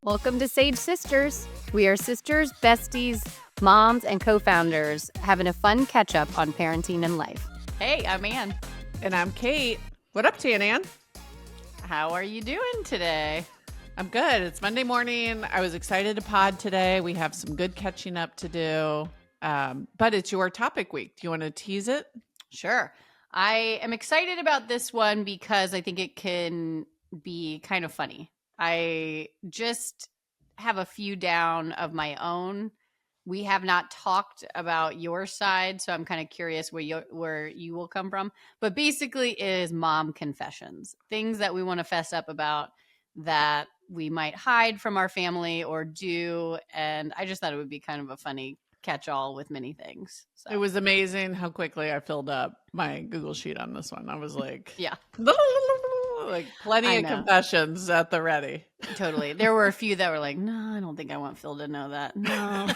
Welcome to Sage Sisters. We are sisters, besties, moms, and co-founders having a fun catch-up on parenting and life. Hey, I'm Ann. And I'm Kate. What up, Ann? How are you doing today? I'm good. It's Monday morning. I was excited to pod today. We have some good catching up to do. But it's your topic week. Do you want to tease it? Sure. I am excited about this one because I think it can be kind of funny. I just have a few down of my own. We have not talked about your side, so I'm kind of curious where you will come from. But basically, it is mom confessions, things that we want to fess up about that we might hide from our family or do. And I just thought it would be kind of a funny catch-all with many things. So. It was amazing how quickly I filled up my Google Sheet on this one. I was like, yeah. Like plenty of confessions at the ready. Totally. There were a few that were like, no, I don't think I want Phil to know that. No.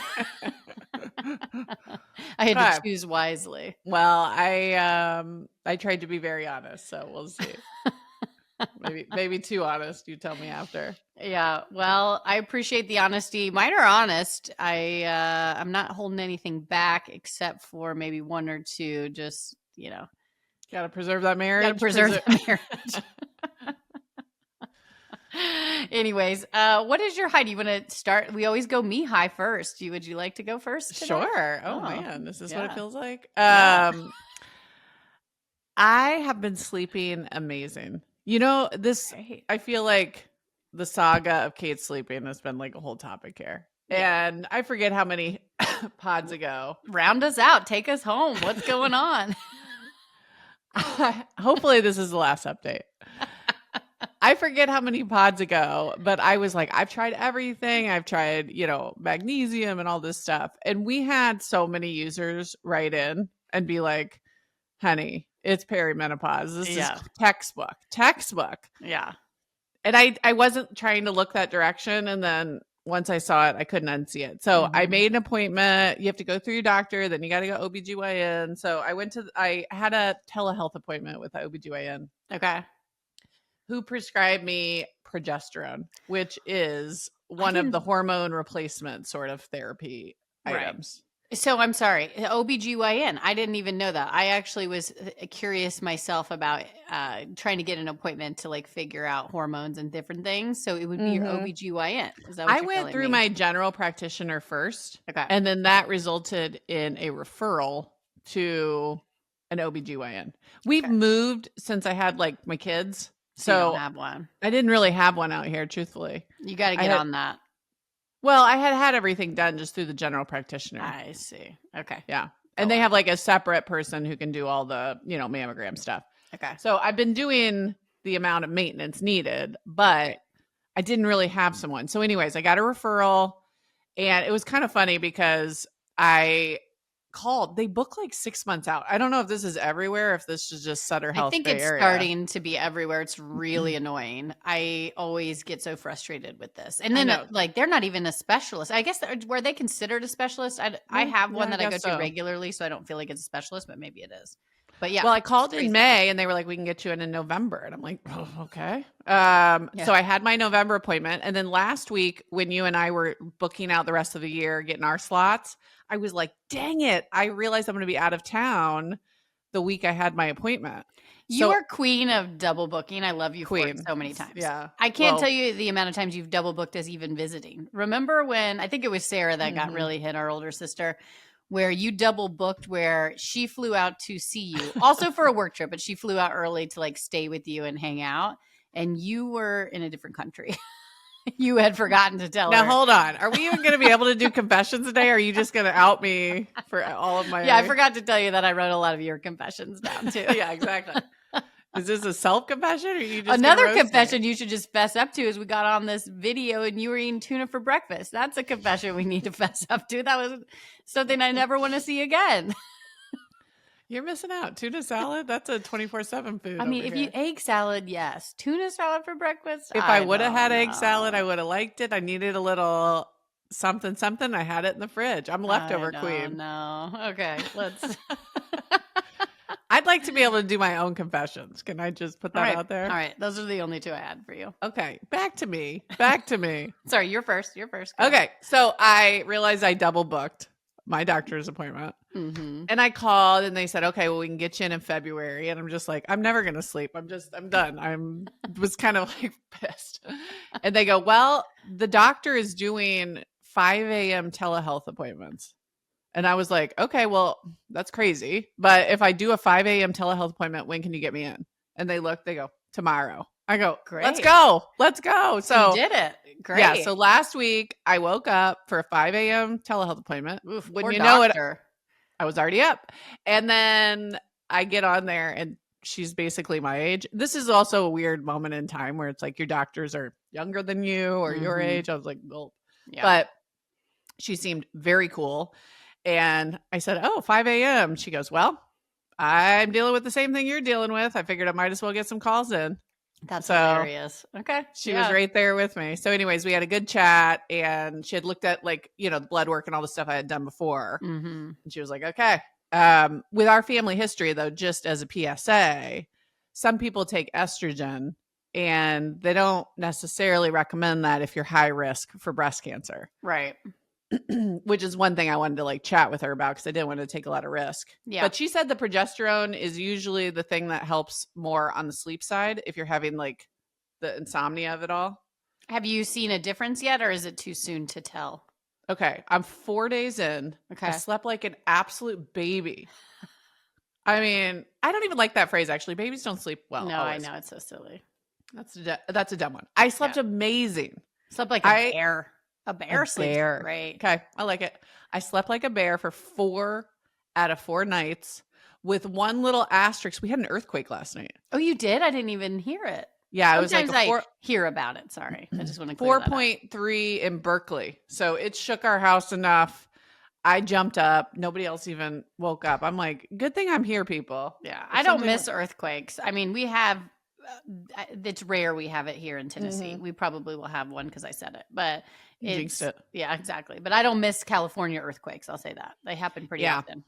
I had to choose wisely. Well, I tried to be very honest, so we'll see. maybe too honest. You tell me after. Yeah. Well, I appreciate the honesty. Mine are honest. I'm not holding anything back except for maybe one or two. Just, got to preserve that marriage. Got to preserve that marriage. Anyways, what is your high? Do you want to start? We always go me high first. Would you like to go first today? Sure. Oh man, this is what it feels like. I have been sleeping amazing. This, great. I feel like the saga of Kate sleeping has been like a whole topic here. Yeah. And I forget how many pods ago. Round us out. Take us home. What's going on? Hopefully this is the last update. I forget how many pods ago, but I was like, I've tried everything. I've tried, magnesium and all this stuff. And we had so many users write in and be like, honey, it's perimenopause. This is textbook. Yeah. And I wasn't trying to look that direction. And then once I saw it, I couldn't unsee it. So I made an appointment. You have to go through your doctor. Then you got to go OBGYN. So I had a telehealth appointment with the OBGYN. Okay. Who prescribed me progesterone, which is one of the hormone replacement sort of therapy items. So I'm sorry, OBGYN. I didn't even know that. I actually was curious myself about trying to get an appointment to like figure out hormones and different things. So it would be your OBGYN. Is that what I went through my general practitioner first. Okay. And then that resulted in a referral to an OBGYN. We've moved since I had like my kids. So you don't have one. I didn't really have one out here, truthfully. You got to get on that. Well, I had everything done just through the general practitioner. I see. Okay. Yeah. And they have like a separate person who can do all the, mammogram stuff. Okay. So I've been doing the amount of maintenance needed, but I didn't really have someone. So anyways, I got a referral and it was kind of funny because I called. They book like 6 months out. I don't know if this is everywhere, if this is just Sutter Health. I think it's starting to be everywhere. It's really annoying. I always get so frustrated with this. And then they're not even a specialist. I guess were they considered a specialist? I have one that I go to regularly, so I don't feel like it's a specialist, but maybe it is. But yeah. Well, I called in May and they were like, we can get you in November. And I'm like, oh, okay. So I had my November appointment. And then last week when you and I were booking out the rest of the year, getting our slots, I was like, dang it. I realized I'm going to be out of town the week I had my appointment. You are queen of double booking. I love you for it so many times. Yeah. I can't tell you the amount of times you've double booked as even visiting. Remember when, I think it was Sarah that got really hit, our older sister, where you double booked where she flew out to see you, also for a work trip, but she flew out early to like stay with you and hang out. And you were in a different country. You had forgotten to tell her. Now, hold on. Are we even going to be able to do confessions today? Or are you just going to out me for all of my... Yeah, I forgot to tell you that I wrote a lot of your confessions down, too. Yeah, exactly. Is this a self-confession or are you just Another confession you should just fess up to is we got on this video and you were eating tuna for breakfast. That's a confession we need to fess up to. That was something I never want to see again. You're missing out. Tuna salad? That's a 24/7 food. I mean, if you egg salad, yes. Tuna salad for breakfast? If I would have had egg salad, I would have liked it. I needed a little something. I had it in the fridge. I'm leftover queen. No. Okay. Let's... I'd like to be able to do my own confessions. Can I just put All that right. out there? All right. Those are the only two I had for you. Okay, back to me. Back to me. Sorry, you're first. You're first. Go. Okay, so I realized I double booked my doctor's appointment. Mm-hmm. And I called and they said, okay, well, we can get you in February. And I'm just like, I'm never going to sleep. I'm done. Was kind of like pissed. And they go, well, the doctor is doing 5 a.m. telehealth appointments. And I was like, okay, well, that's crazy. But if I do a 5 a.m. telehealth appointment, when can you get me in? And they go, tomorrow. I go, let's Great. go. Let's go. So you So did it. Great. yeah. So last week I woke up for a 5 a.m. telehealth appointment. Oof, When poor you know it, doctor. I was already up. And then I get on there and she's basically my age. This is also a weird moment in time where it's like your doctors are younger than you or your Mhm. age. I was like, well, Yeah. but she seemed very cool. And I said, oh, 5 a.m. She goes, well, I'm dealing with the same thing you're dealing with. I figured I might as well get some calls in. That's So hilarious. Okay. she was right there with me. So, anyways, we had a good chat and she had looked at like, the blood work and all the stuff I had done before. Mm-hmm. And she was like, okay. With our family history, though, just as a PSA, some people take estrogen and they don't necessarily recommend that if you're high risk for breast cancer, Right. which is one thing I wanted to like chat with her about because I didn't want to take a lot of risk. Yeah. But she said the progesterone is usually the thing that helps more on the sleep side if you're having like the insomnia of it all. Have you seen a difference yet, or is it too soon to tell? Okay, I'm 4 days in. Okay. I slept like an absolute baby. I mean, I don't even like that phrase actually. Babies don't sleep well. No, always. I know it's so silly. That's a dumb one. I slept amazing. Slept like a bear. A bear sleeps great. Okay, I like it. I slept like a bear for 4 out of 4 nights with one little asterisk. We had an earthquake last night. Oh, you did? I didn't even hear it. Yeah, it was like Sometimes a 4, I hear about it. Sorry. I just want to clear that up. 4.3 in Berkeley. So it shook our house enough. I jumped up. Nobody else even woke up. I'm like, good thing I'm here, people. Yeah, If I don't something miss earthquakes. I mean, we have. It's rare we have it here in Tennessee. Mhm. We probably will have one because I said it, but You jinxed it. Yeah, exactly. But I don't miss California earthquakes. I'll say that they happen pretty often.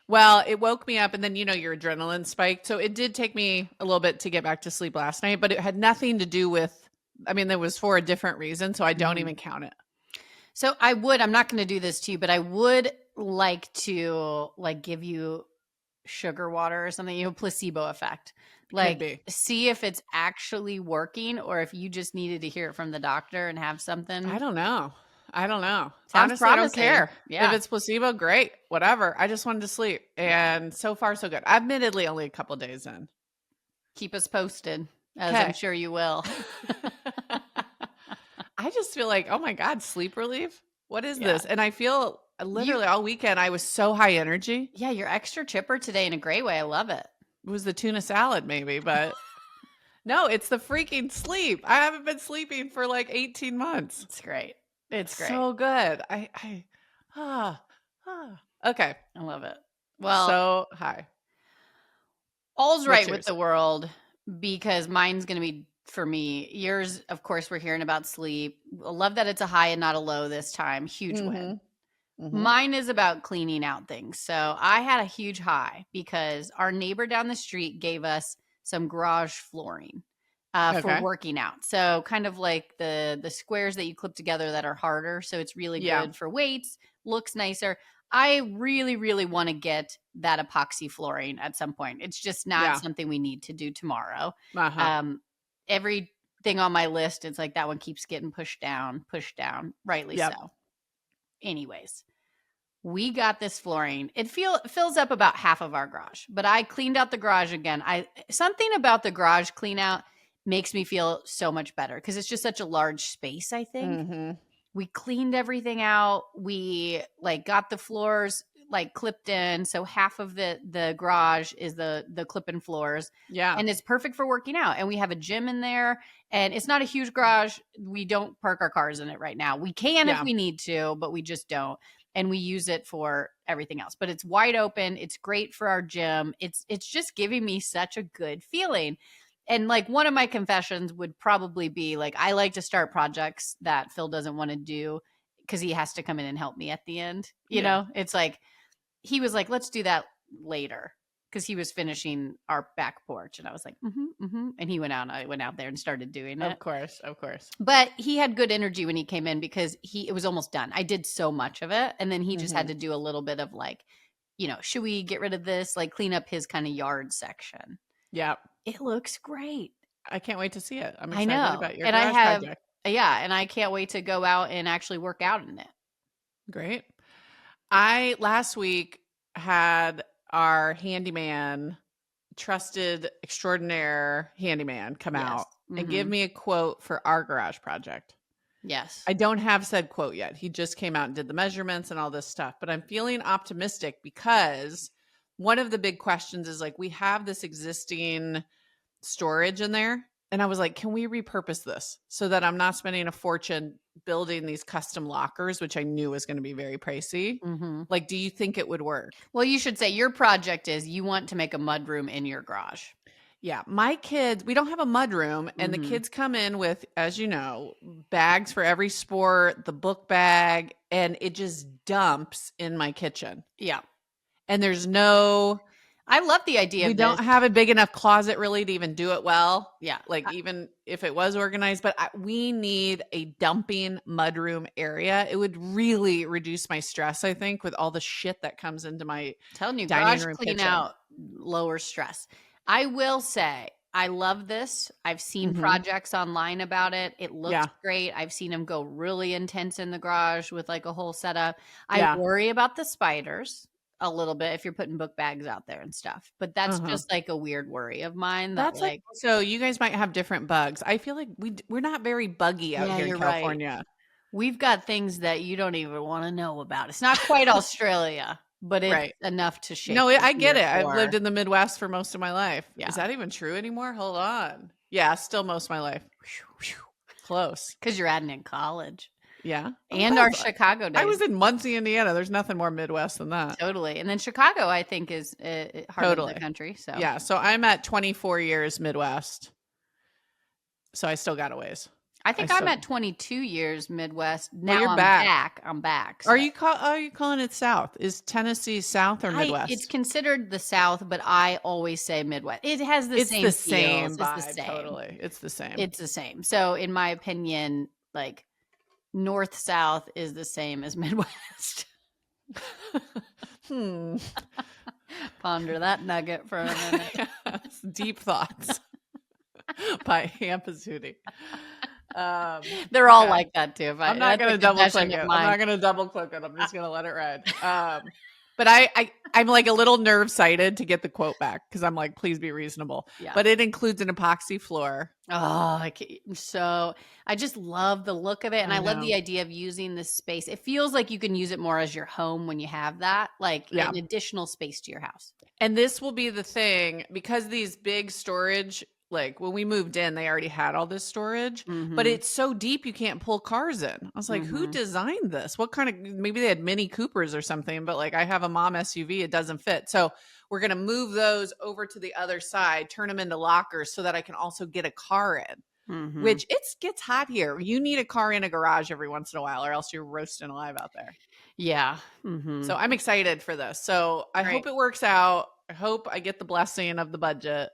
Well, it woke me up and then, your adrenaline spiked. So it did take me a little bit to get back to sleep last night, but it had nothing to do with, it was for a different reason. So I don't even count it. So I'm not going to do this to you, but I would like to give you sugar water or something, placebo effect. See if it's actually working or if you just needed to hear it from the doctor and have something. I don't know. Sounds Honestly, promising. I don't care. Yeah. If it's placebo, great. Whatever. I just wanted to sleep. And so far, so good. Admittedly, only a couple days in. Keep us posted, as I'm sure you will. I just feel like, oh my God, sleep relief? What is this? And I feel literally all weekend, I was so high energy. Yeah, you're extra chipper today in a great way. I love it. It was the tuna salad, maybe, but no, it's the freaking sleep. I haven't been sleeping for like 18 months. It's great. It's great. So good. Okay. I love it. Well, so high. All's right with the world because mine's going to be for me. Yours, of course, we're hearing about sleep. I love that it's a high and not a low this time. Huge win. Mm-hmm. Mine is about cleaning out things. So I had a huge high because our neighbor down the street gave us some garage flooring for working out. So kind of like the squares that you clip together that are harder. So it's really good for weights, looks nicer. I really, really want to get that epoxy flooring at some point. It's just not something we need to do tomorrow. Everything on my list, it's like that one keeps getting pushed down, rightly so. Anyways, we got this flooring. It fills up about half of our garage, but I cleaned out the garage again. Something about the garage clean out makes me feel so much better because it's just such a large space, I think. Mm-hmm. We cleaned everything out. We got the floors clipped in. So half of the garage is the clip-in floors. Yeah. And it's perfect for working out. And we have a gym in there. And it's not a huge garage. We don't park our cars in it right now. We can if we need to, but we just don't. And we use it for everything else. But it's wide open. It's great for our gym. It's just giving me such a good feeling. And one of my confessions would probably be I like to start projects that Phil doesn't want to do because he has to come in and help me at the end. You know, it's he was like, let's do that later. because he was finishing our back porch, and I was like, and he went out, and I went out there and started doing it. Of course, of course. But he had good energy when he came in because it was almost done. I did so much of it, and then he just had to do a little bit of like, should we get rid of this? Like clean up his kind of yard section. Yeah. It looks great. I can't wait to see it. I'm I excited know. about your And I garage have, project. yeah, and I can't wait to go out and actually work out in it. Great. I last week had our handyman, trusted extraordinaire handyman come out and give me a quote for our garage project. Yes. I don't have said quote yet. He just came out and did the measurements and all this stuff, but I'm feeling optimistic because one of the big questions is like, we have this existing storage in there. And I was like, can we repurpose this so that I'm not spending a fortune building these custom lockers, which I knew was going to be very pricey? Like, do you think it would work? Well, you should say your project is you want to make a mudroom in your garage. Yeah. My kids, we don't have a mudroom, and the kids come in with, as you know, bags for every sport, the book bag, and it just dumps in my kitchen. Yeah. And there's no... I love the idea we of don't this. have a big enough closet really to even do it well. Yeah. Like even if it was organized, but we need a dumping mudroom area. It would really reduce my stress, I think, with all the shit that comes into my telling you, dining garage room clean kitchen. out, lower stress. I will say, I love this. I've seen projects online about it. It looks great. I've seen them go really intense in the garage with like a whole setup. I worry about the spiders a little bit if you're putting book bags out there and stuff, but that's just like a weird worry of mine. That's like, so you guys might have different bugs. I feel like we're not very buggy out here in California. Right. We've got things that you don't even want to know about. It's not quite Australia, but it's enough to shake. No, I get it. I've lived in the Midwest for most of my life. Yeah. Is that even true anymore? Hold on. Yeah, still most of my life. Close. Because you're adding in college. Yeah. And our Chicago days. I was in Muncie, Indiana. There's nothing more Midwest than that. Totally. And then Chicago, I think, is heart of the country. So yeah. So I'm at 24 years Midwest. So I still got a ways. I think I'm at 22 years Midwest. Now you're I'm back. I'm back. So. Are you calling it South? Is Tennessee South or Midwest? It's considered the South, but I always say Midwest. It has the same feels. Vibe, it's the same. Totally. It's the same. It's the same. So in my opinion, like North South is the same as Midwest. Ponder that nugget for a minute. Deep thoughts by Hampazooty. They're all like that too. I'm not going to double click it. I'm not going to double click it. I'm just going to let it ride. But I'm like a little nerve sighted to get the quote back because I'm like, please be reasonable. Yeah. But it includes an epoxy floor. Oh, I just love the look of it. And I love the idea of using this space. It feels like you can use it more as your home when you have that, like an additional space to your house. And this will be the thing because these big storage, like when we moved in, they already had all this storage, but it's so deep you can't pull cars in. I was like, who designed this? What kind of, maybe they had Mini Coopers or something, but like I have a mom SUV, it doesn't fit. So we're going to move those over to the other side, turn them into lockers so that I can also get a car in, which it gets hot here. You need a car in a garage every once in a while or else you're roasting alive out there. Yeah. So I'm excited for this. So I hope it works out. I hope I get the blessing of the budget.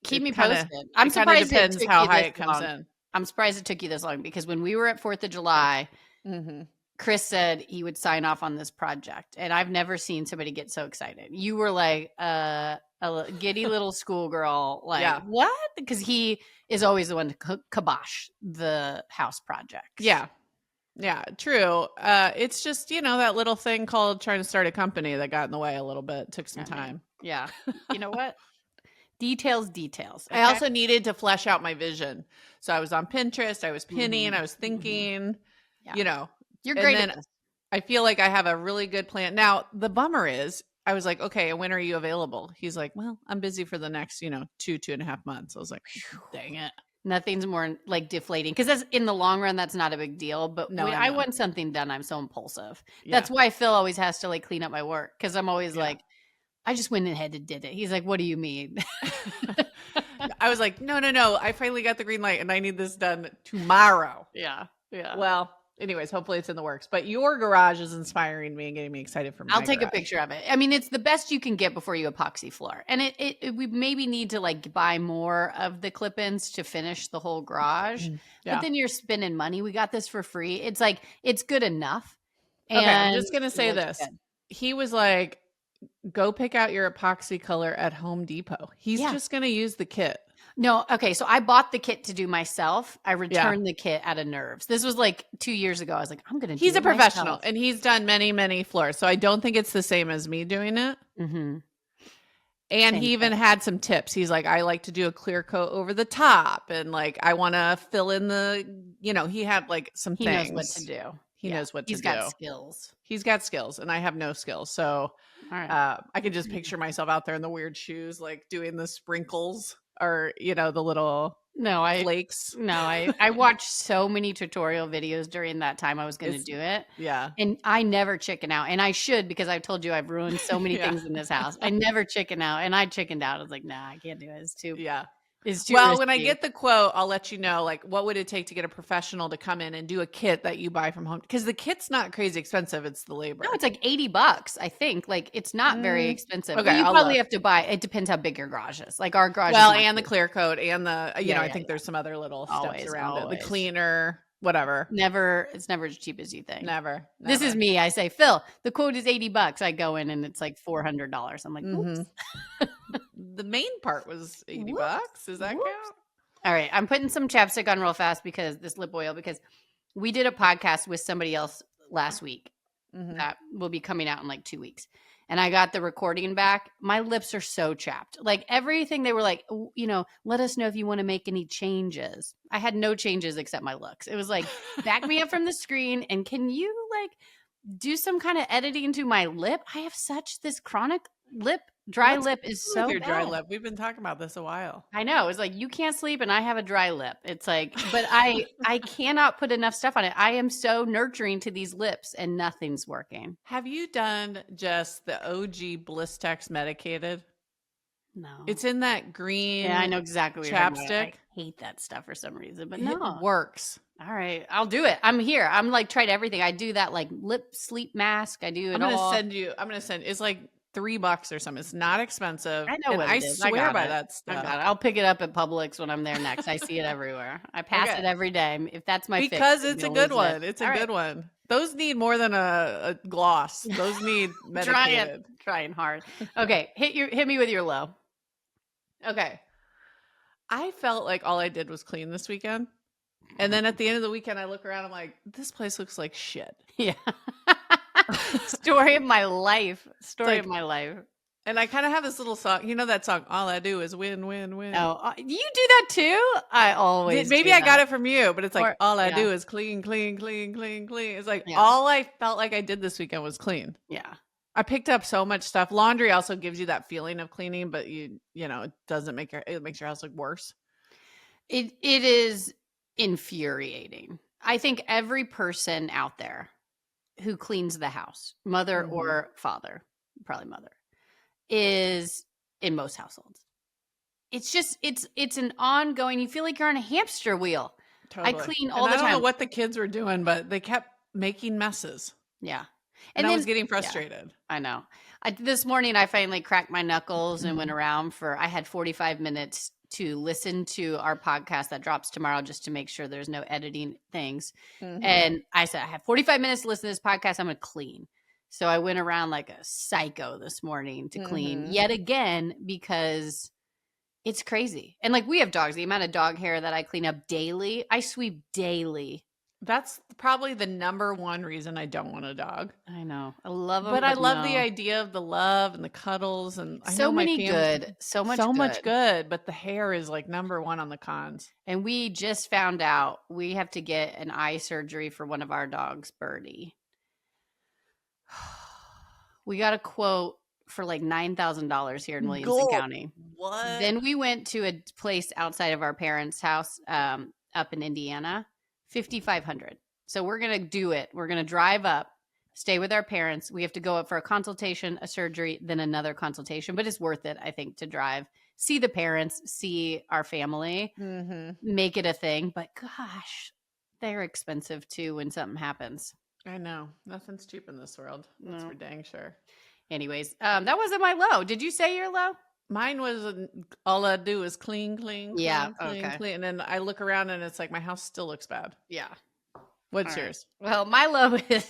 Keep me posted. I'm surprised it took how you high this it comes long. in. I'm surprised it took you this long because when we were at 4th of July, Chris said he would sign off on this project. And I've never seen somebody get so excited. You were like a giddy little schoolgirl. Like, what? Because he is always the one to kibosh the house project. Yeah. Yeah, true. It's just, that little thing called trying to start a company that got in the way a little bit. Took some time. Yeah. You know what? Details. Okay? I also needed to flesh out my vision. So I was on Pinterest. I was pinning. I was thinking, You're great at this. I feel like I have a really good plan. Now, the bummer is I was like, okay, when are you available? He's like, well, I'm busy for the next, 2.5 months. I was like, dang it. Nothing's more like deflating because that's in the long run, that's not a big deal. But when I want something done, I'm so impulsive. Yeah. That's why Phil always has to like clean up my work because I'm always like, I just went ahead and did it. He's like, what do you mean? I was like, no. I finally got the green light and I need this done tomorrow. Yeah. Well, anyways, hopefully it's in the works. But your garage is inspiring me and getting me excited for my I'll take a garage. picture of it. I mean, it's the best you can get before you epoxy floor. And we maybe need to like buy more of the clip-ins to finish the whole garage. Yeah. But then you're spending money. We got this for free. It's like, it's good enough. Okay, I'm And just going to it say looks this. good. He was like, go pick out your epoxy color at Home Depot. He's Yeah. just going to use the kit. No, okay. So I bought the kit to do myself. I returned the kit out of nerves. This was like 2 years ago. I was like, I'm going to do it He's a professional myself. and he's done many, many floors. So I don't think it's the same as me doing it. Mm-hmm. And Same he even had some tips. He's like, I like to do a clear coat over the top. And like, I want to fill in the, he had like some He things. knows what to do. He knows what to do. He's got skills. He's got skills and I have no skills. So All right. I can just picture myself out there in the weird shoes, like doing the sprinkles or, the little flakes. I watched so many tutorial videos during that time I was going to do it. Yeah. And I never chicken out. And I should, because I've told you I've ruined so many things in this house. I never chicken out. And I chickened out. I was like, nah, I can't do it. It's too Well, risky. when I get the quote, I'll let you know, like, what would it take to get a professional to come in and do a kit that you buy from home? Because the kit's not crazy expensive. It's the labor. No, it's like $80, I think. Like, it's not very expensive. Okay, But you I'll probably look. have to buy, it depends how big your garage is. Like our garage Well, is and the clear coat and the, I think there's some other little Always, steps around it. always. The cleaner, whatever. It's never as cheap as you think. Never. This is me. I say, Phil, the quote is $80. I go in and it's like $400. I'm like, oops. The main part was $80. Does that count? All right. I'm putting some chapstick on real fast because this lip oil, because we did a podcast with somebody else last week that will be coming out in like 2 weeks. And I got the recording back. My lips are so chapped. Like everything, they were like, let us know if you want to make any changes. I had no changes except my looks. It was like, back me up from the screen. And can you like do some kind of editing to my lip? I have such this chronic dry lip is so your bad. dry lip. We've been talking about this a while. I know. It's like you can't sleep and I have a dry lip. It's like, but I cannot put enough stuff on it. I am so nurturing to these lips and nothing's working. Have you done just the OG Blistex medicated? No. It's in that green I know exactly what you're talking about. chapstick. I hate that stuff for some reason, but It no. works. All right. I'll do it. I'm here. I'm like tried everything. I do that like lip sleep mask. I do it all. I'm gonna send it's like $3 or something. It's not expensive. I know what I it is. I swear got by it. that I stuff. got it. I'll pick it up at Publix when I'm there next. I see it everywhere. I pass it every day. If that's my fix, because it's a you'll good lose one. it. It's a good one. Those need more than a gloss. Those need medicated. Trying hard. Okay, hit me with your low. Okay. I felt like all I did was clean this weekend. And then at the end of the weekend, I look around, I'm like, this place looks like shit. Yeah. Story of my life. Of my life. And I kind of have this little song. You know that song, All I Do Is Win, Win, Win. Oh, you do that too? I always Maybe do I got that. it from you, but it's like, Or- all I yeah. do is clean, clean, clean, clean, clean. It's like, Yeah. all I felt like I did this weekend was clean. Yeah. I picked up so much stuff. Laundry also gives you that feeling of cleaning, but it doesn't it makes your house look worse. It is infuriating. I think every person out there who cleans the house, mother or father, probably mother, is in most households. It's just it's an ongoing. You feel like you're on a hamster wheel. Totally. I clean all the I don't time. know what the kids were doing, but they kept making messes. Yeah. And I then, was getting frustrated. I know. This morning I finally cracked my knuckles and went around I had 45 minutes to listen to our podcast that drops tomorrow just to make sure there's no editing things. And I said, I have 45 minutes to listen to this podcast. I'm going to clean. So I went around like a psycho this morning to clean yet again because it's crazy. And like we have dogs, the amount of dog hair that I clean up daily, I sweep daily. That's probably the number one reason I don't want a dog. I know. I love them. But I love the idea of the love and the cuddles and so many good. So much good. But the hair is like number one on the cons. And we just found out we have to get an eye surgery for one of our dogs, Birdie. We got a quote for like $9,000 here in Williamson County. What? Then we went to a place outside of our parents' house up in Indiana, $5,500. So we're going to do it. We're going to drive up, stay with our parents. We have to go up for a consultation, a surgery, then another consultation. But it's worth it, I think, to drive, see the parents, see our family, make it a thing. But gosh, They're expensive too when something happens. I know. Nothing's cheap in this world. That's No. for dang sure. Anyways, that wasn't my low. Did you say your low? Mine was all I do is clean, clean, Yeah. clean, clean, Okay. clean. And then I look around and it's like my house still looks bad. Yeah. What's All right. yours? Well, my low is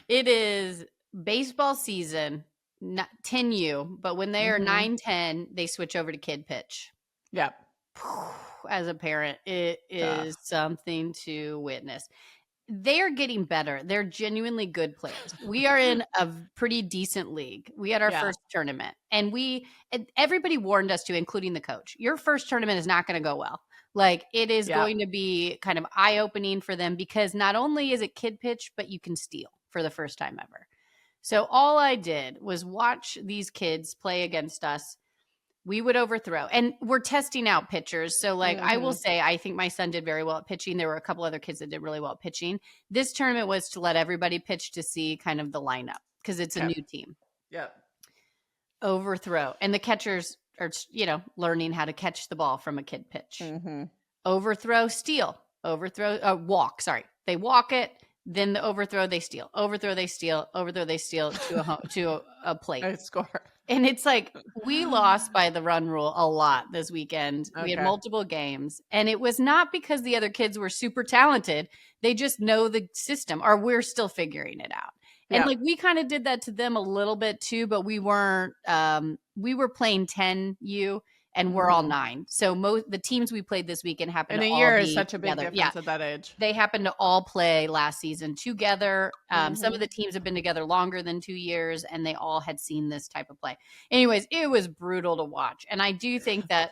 it is baseball season, not 10U, but when they are 9-10, they switch over to kid pitch. Yeah. As a parent, it is something to witness. They're getting better. They're genuinely good players. We are in a pretty decent league. We had our first tournament, and everybody warned us to, including the coach. Your first tournament is not going to go well. Like, it is going to be kind of eye-opening for them because not only is it kid pitch, but you can steal for the first time ever. So all I did was watch these kids play against us. We would overthrow, and we're testing out pitchers. So like, I will say, I think my son did very well at pitching. There were a couple other kids that did really well at pitching. This tournament was to let everybody pitch to see kind of the lineup because it's a new team. Yep. Overthrow. And the catchers are, learning how to catch the ball from a kid pitch. Overthrow, steal, walk. Sorry. They walk it. Then the overthrow, they steal. Overthrow, they steal. Overthrow, they steal to a plate. I score. And it's like, we lost by the run rule a lot this weekend. We had multiple games. And it was not because the other kids were super talented. They just know the system, or we're still figuring it out. And like, we kind of did that to them a little bit too, but we weren't, we were playing 10U and we're all 9. So the teams we played this weekend happened to all be year is such a big together. difference at that age. They happened to all play last season together. Some of the teams have been together longer than 2 years, and they all had seen this type of play. Anyways, it was brutal to watch. And I do think that,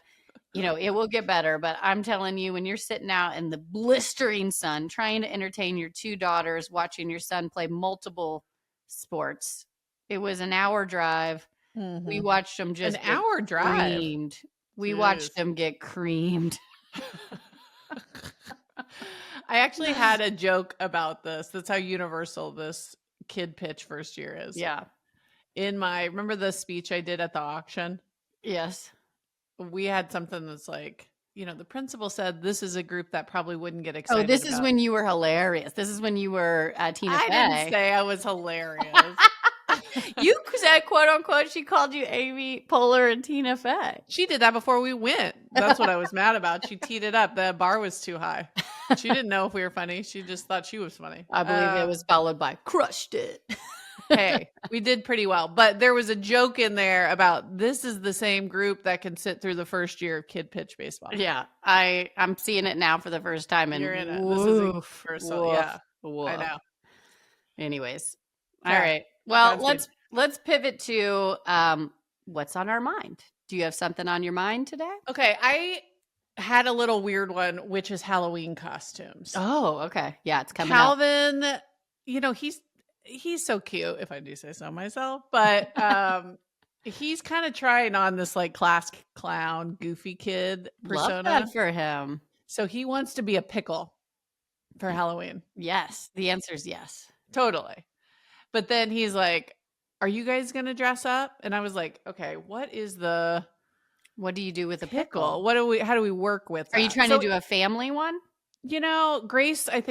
it will get better. But I'm telling you, when you're sitting out in the blistering sun, trying to entertain your 2 daughters, watching your son play multiple sports, it was an hour drive. We watched them just an hour drive. Creamed. We watched them get creamed. I actually had a joke about this. That's how universal this kid pitch first year is. Yeah. Remember the speech I did at the auction? Yes. We had something that's like, the principal said this is a group that probably wouldn't get excited. Oh, this is when you were hilarious. This is when you were Tina Fey. I didn't say I was hilarious. You said, quote unquote, she called you Amy Poehler and Tina Fey. She did that before we went. That's what I was mad about. She teed it up. The bar was too high. She didn't know if we were funny. She just thought she was funny. I believe it was followed by crushed it. Hey, we did pretty well. But there was a joke in there about this is the same group that can sit through the first year of kid pitch baseball. Yeah. I'm seeing it now for the first time. And you're in it. Woof, this is universal. Yeah. Woof. I know. Anyways. Yeah. All right. Well, let's pivot to what's on our mind. Do you have something on your mind today? Okay, I had a little weird one, which is Halloween costumes. Oh, okay. Yeah, it's coming Calvin, he's so cute, if I do say so myself, but he's kind of trying on this like class clown, goofy kid persona. Love that for him. So he wants to be a pickle for Halloween. Yes. The answer is yes. Totally. But then he's like, are you guys going to dress up? And I was like, okay, what do you do with a pickle? How do we work with that? Are you trying to do a family one? Grace, I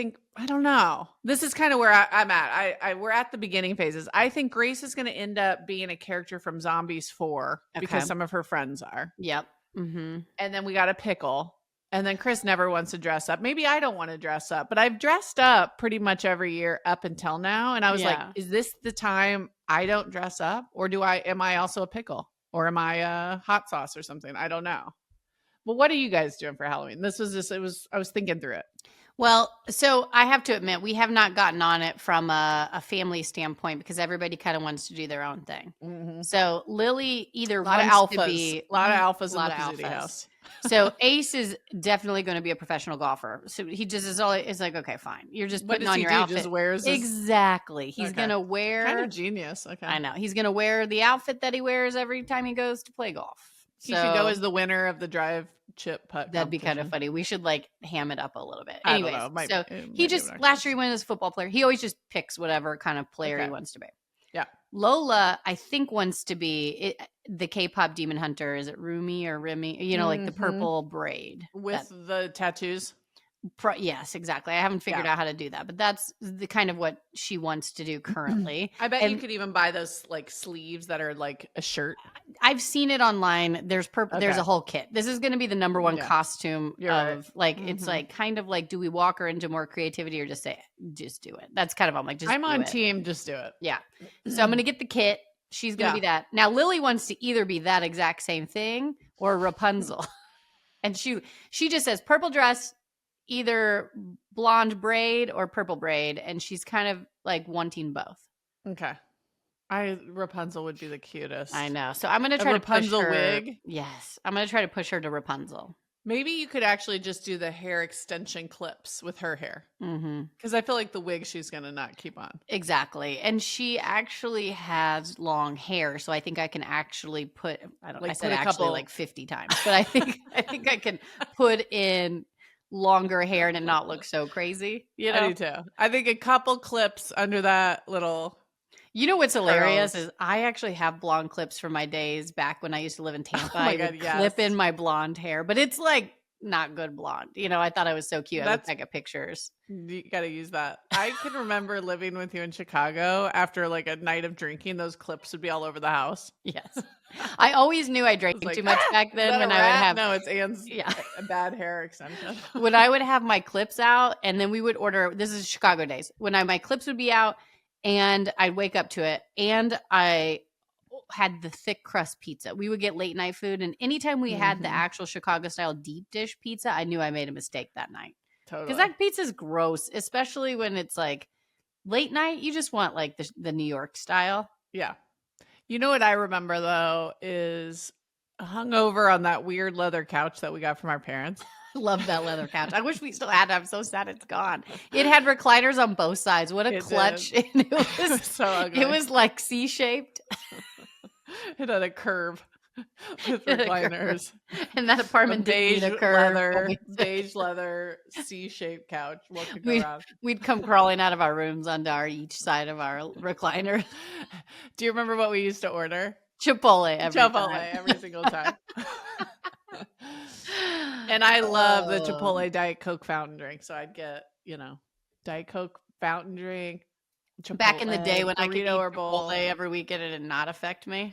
don't know. This is kind of where I'm at. We're at the beginning phases. I think Grace is going to end up being a character from Zombies 4 because some of her friends are. Yep. Mm-hmm. And then we got a pickle. And then Chris never wants to dress up. Maybe I don't want to dress up, but I've dressed up pretty much every year up until now. And I was like, is this the time I don't dress up? Or am I also a pickle? Or am I a hot sauce or something? I don't know. Well, what are you guys doing for Halloween? I was thinking through it. Well, so I have to admit, we have not gotten on it from a family standpoint because everybody kind of wants to do their own thing. Mm-hmm. So Lily either wants to be a lot of alphas in the Pizzuti house. So Ace is definitely going to be a professional golfer. So he just is like, okay, fine. You're just putting on your outfit. Just wears exactly. He's going to wear. Kind of genius. Okay. I know. He's going to wear the outfit that he wears every time he goes to play golf. He should go as the winner of the drive chip putt. That'd be kind of funny. We should ham it up a little bit. I Anyways, don't know. so he just last year he went as a football player. He always just picks whatever kind of player he wants to be. Yeah. Lola, I think, wants to be the K-pop demon hunter. Is it Rumi or Remy? Like the purple braid with the tattoos. Yes, exactly. I haven't figured Yeah. out how to do that, but that's the kind of what she wants to do currently. I bet you And could even buy those like sleeves that are like a shirt. I've seen it online. There's Okay. a whole kit. This is going to be the number one Yeah. costume You're right. of like it's like kind of like, do we walk her into more creativity or just do it? That's kind of, I'm like, just I'm do on it. team. Just do it. Yeah. So I'm going to get the kit. She's going to Yeah. be that. Now Lily wants to either be that exact same thing or Rapunzel. And she just says purple dress, either blonde braid or purple braid, and she's kind of like wanting both. Okay. Rapunzel would be the cutest. I know. So I'm going to A try to push Rapunzel her. wig. Yes. I'm going to try to push her to Rapunzel. Maybe you could actually just do the hair extension clips with her hair. Mhm. Because I feel like the wig she's going to not keep on. Exactly. And she actually has long hair, so I think I can actually put I said actually like 50 times, but I think I can put in longer hair and it not look so crazy, you I know? do too. I think a couple clips under that little You know what's hilarious curls. is I actually have blonde clips from my days back when I used to live in Tampa. Oh my I God, would yes. clip in my blonde hair, but it's like not good blonde. You know, I thought I was so cute. I look back at pictures. You got to use that. I can remember living with you in Chicago after like a night of drinking. Those clips would be all over the house. Yes. I always knew I drank Like, too much back is then that when a I would rat? have No, it's Anne's yeah. bad hair extension. When I would have my clips out and then we would order, this is Chicago days, when my clips would be out and I'd wake up to it and I had the thick crust pizza. We would get late night food, and anytime we had the actual Chicago style deep dish pizza, I knew I made a mistake that night. Totally. Because that pizza's gross, especially when it's like late night. You just want like the New York style. Yeah. You know what I remember though is hungover on that weird leather couch that we got from our parents. Love that leather couch. I wish we still had it. I'm so sad it's gone. It had recliners on both sides. What a clutch. And it was so ugly. It was like C-shaped. It had a curve with recliners. And that apartment didn't need a curve. Beige leather C-shaped couch. What could go wrong? We'd come crawling out of our rooms onto each side of our recliner. Do you remember what we used to order? Chipotle every single time. And I love the Chipotle Diet Coke fountain drink. So I'd get, Diet Coke fountain drink. Chipotle, back in the day when I could eat or Chipotle every week and it did not affect me.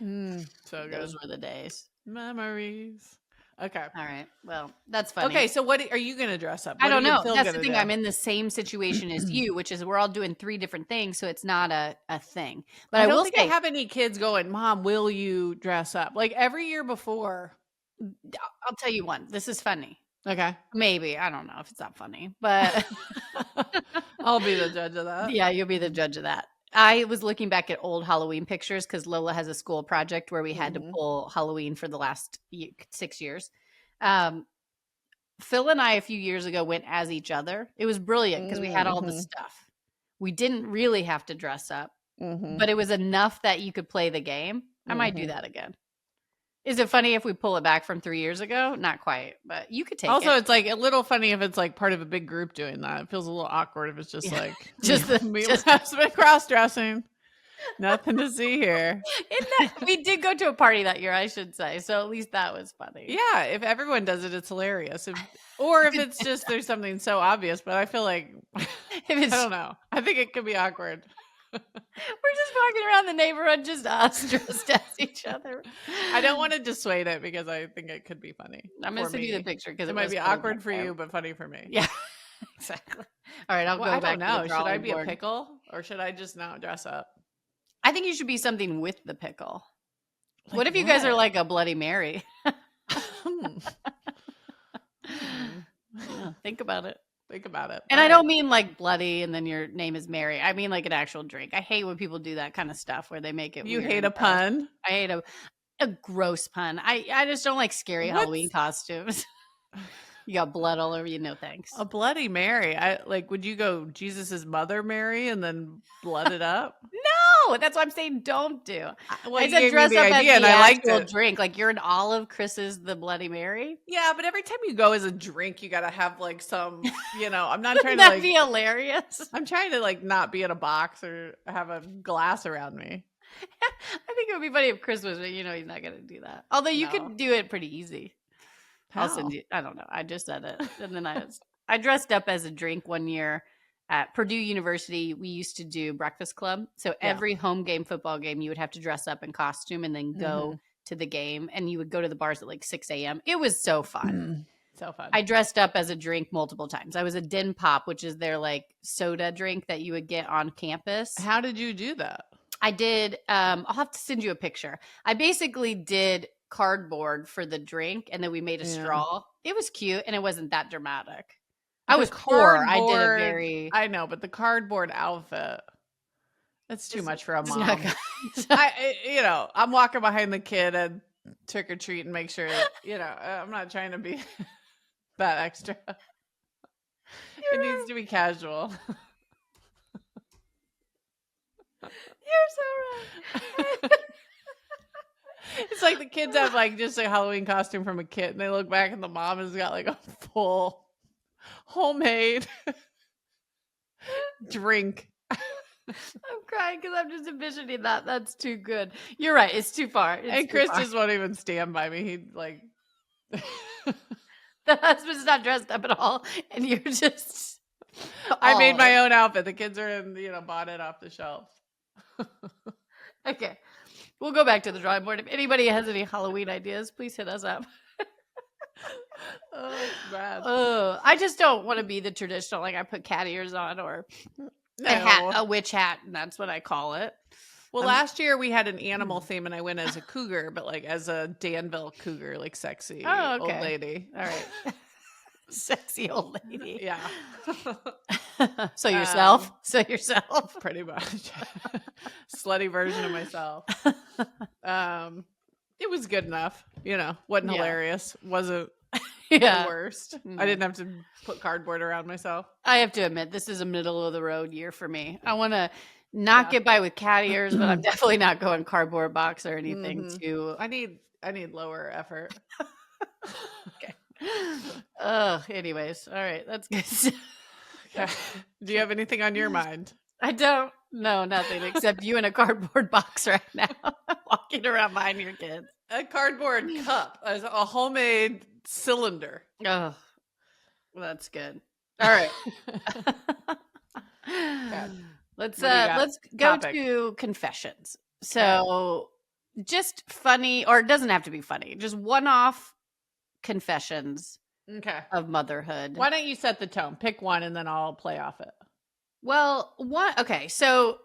So good. Those were the days. Memories. Okay. All right. Well, that's funny. Okay. So what are you going to dress up? I don't know. That's the thing. I'm in the same situation as you, which is we're all doing 3 different things. So it's not a thing. But I don't will think say, I have any kids going, Mom, will you dress up? Like every year before. I'll tell you one. This is funny. Okay. Maybe. I don't know if it's that funny, but I'll be the judge of that. Yeah, you'll be the judge of that. I was looking back at old Halloween pictures because Lola has a school project where we had to pull Halloween for the last 6 years. Phil and I, a few years ago, went as each other. It was brilliant because we had all the stuff. We didn't really have to dress up, but it was enough that you could play the game. I might do that again. Is it funny if we pull it back from 3 years ago? Not quite, but you could take it. Also, it's like a little funny if it's like part of a big group doing that. It feels a little awkward if it's just like just husband cross-dressing. Nothing to see here. We did go to a party that year, I should say. So at least that was funny. Yeah, if everyone does it, it's hilarious. Or if it's just there's something so obvious, but I feel like I don't know. I think it could be awkward. We're just walking around the neighborhood, just us dressed as each other. I don't want to dissuade it because I think it could be funny. I'm going to send you the picture because it might be awkward for you, but funny for me. Yeah, exactly. All right, I'll go back. I don't know. Should I be a pickle or should I just not dress up? I think you should be something with the pickle. Like what if you guys are like a Bloody Mary? Yeah, think about it. Think about it. And I don't mean like bloody and then your name is Mary. I mean like an actual drink. I hate when people do that kind of stuff where they make it You hate a pun? I hate a gross pun. I just don't like scary Halloween costumes. You got blood all over you. No thanks. A Bloody Mary. Would you go Jesus's mother Mary and then blood it up? No, that's what I'm saying. Don't do. Well, I said dress up as the actual drink. Like you're an olive. Chris is the Bloody Mary. Yeah, but every time you go as a drink, you got to have like some. I'm not trying to That'd be hilarious. I'm trying to like not be in a box or have a glass around me. I think it would be funny if Chris was, but he's not going to do that. Although you could do it pretty easy. How? I'll send you. I don't know. I just said it, and then I I dressed up as a drink one year at Purdue University. We used to do breakfast club. So Yeah. every home game, football game, you would have to dress up in costume and then go to the game. And you would go to the bars at like 6 a.m. It was so fun. So fun. I dressed up as a drink multiple times. I was a Din Pop, which is their like soda drink that you would get on campus. How did you do that? I did. I'll have to send you a picture. I basically did cardboard for the drink, and then we made a straw. It was cute, and it wasn't that dramatic. I was poor. I did a very. I know, but the cardboard outfit. That's too much for a mom. I'm walking behind the kid and trick or treat and make sure, I'm not trying to be that extra. It needs to be casual. You're so right. It's like the kids have like just a Halloween costume from a kid, and they look back and the mom has got like a full homemade drink. I'm crying because I'm just envisioning that. That's too good. You're right. It's too far. And Chris just won't even stand by me. He'd like the husband's not dressed up at all, and you're just. I made my own outfit. The kids are in, bought it off the shelf. Okay. We'll go back to the drawing board. If anybody has any Halloween ideas, please hit us up. Oh, it's bad. I just don't want to be the traditional, like I put cat ears on or a witch hat, and that's what I call it. Well, last year we had an animal theme, and I went as a cougar, but like as a Danville cougar, like sexy old lady. All right. Sexy old lady. Yeah. So yourself? Pretty much. Slutty version of myself. It was good enough. Wasn't hilarious. Wasn't the worst. I didn't have to put cardboard around myself. I have to admit, this is a middle of the road year for me. I want to not get by with cat ears, but I'm definitely not going cardboard box or anything too. I need lower effort. Okay. Anyways, all right, that's good. Okay. Do you have anything on your mind? I don't. No, nothing except you in a cardboard box right now, walking around behind your kids. A cardboard cup, a homemade cylinder. Oh, well, that's good. All right. Let's go to confessions. So, just funny, or it doesn't have to be funny. Just one-off confessions of motherhood. Why don't you set the tone? Pick one and then I'll play off it. Well, so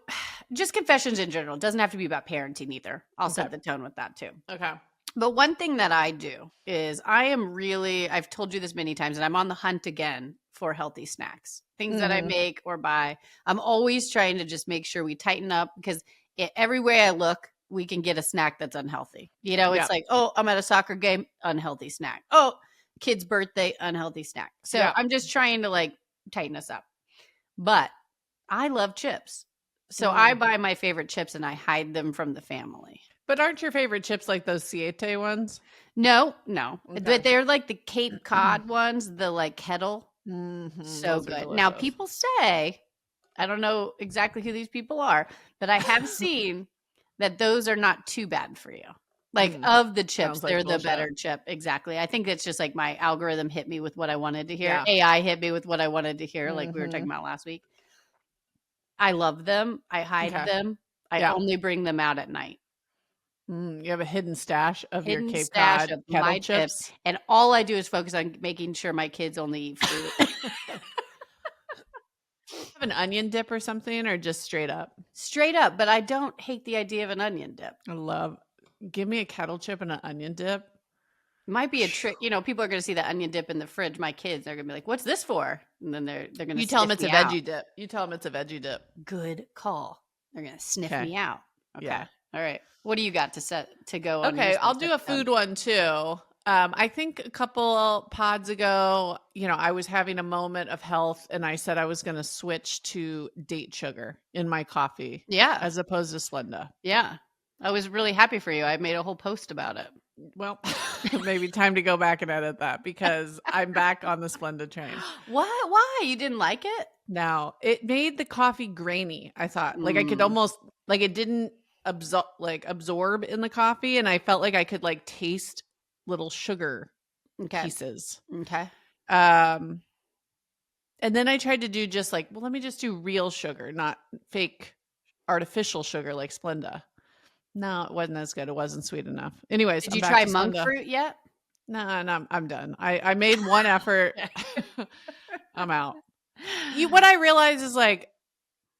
just confessions in general. It doesn't have to be about parenting either. I'll set the tone with that too. Okay. But one thing that I do is I've told you this many times, and I'm on the hunt again for healthy snacks, things that I make or buy. I'm always trying to just make sure we tighten up because every way I look, we can get a snack that's unhealthy. It's like, oh, I'm at a soccer game, unhealthy snack. Oh, kid's birthday, unhealthy snack. So I'm just trying to like tighten us up. But I love chips. So I buy my favorite chips and I hide them from the family. But aren't your favorite chips like those Siete ones? No. Okay. But they're like the Cape Cod ones, the like kettle. So good. Now people say, I don't know exactly who these people are, but I have seen that those are not too bad for you. Like of the chips, they're the better chip. Exactly. I think it's just like my algorithm hit me with what I wanted to hear. Yeah. AI hit me with what I wanted to hear, like we were talking about last week. I love them. I hide them. I only bring them out at night. You have a hidden stash of your Cape Cod kettle chips. And all I do is focus on making sure my kids only eat fruit. Have an onion dip or something, or just straight up? Straight up, but I don't hate the idea of an onion dip. Give me a kettle chip and an onion dip. Might be a trick. People are going to see the onion dip in the fridge. My kids, they're going to be like, "What's this for?" And then they're going to. You tell them it's a veggie dip. You tell them it's a veggie dip. Good call. They're going to sniff me out. Okay. Yeah. All right. What do you got to go on? Okay, I'll do a food one too. I think a couple pods ago, I was having a moment of health and I said I was going to switch to date sugar in my coffee. Yeah. As opposed to Splenda. Yeah. I was really happy for you. I made a whole post about it. Well, maybe time to go back and edit that because I'm back on the Splenda train. What? Why? You didn't like it? No, it made the coffee grainy. I thought like I could almost like it didn't absorb in the coffee, and I felt like I could like taste little sugar pieces. Okay. And then I tried to do just like, well, let me just do real sugar, not fake artificial sugar like Splenda. No, it wasn't as good. It wasn't sweet enough. Anyways, Did I'm you back try to monk Splenda. fruit yet? No, no, I'm done. I made one effort. Okay. I'm out. What I realize is like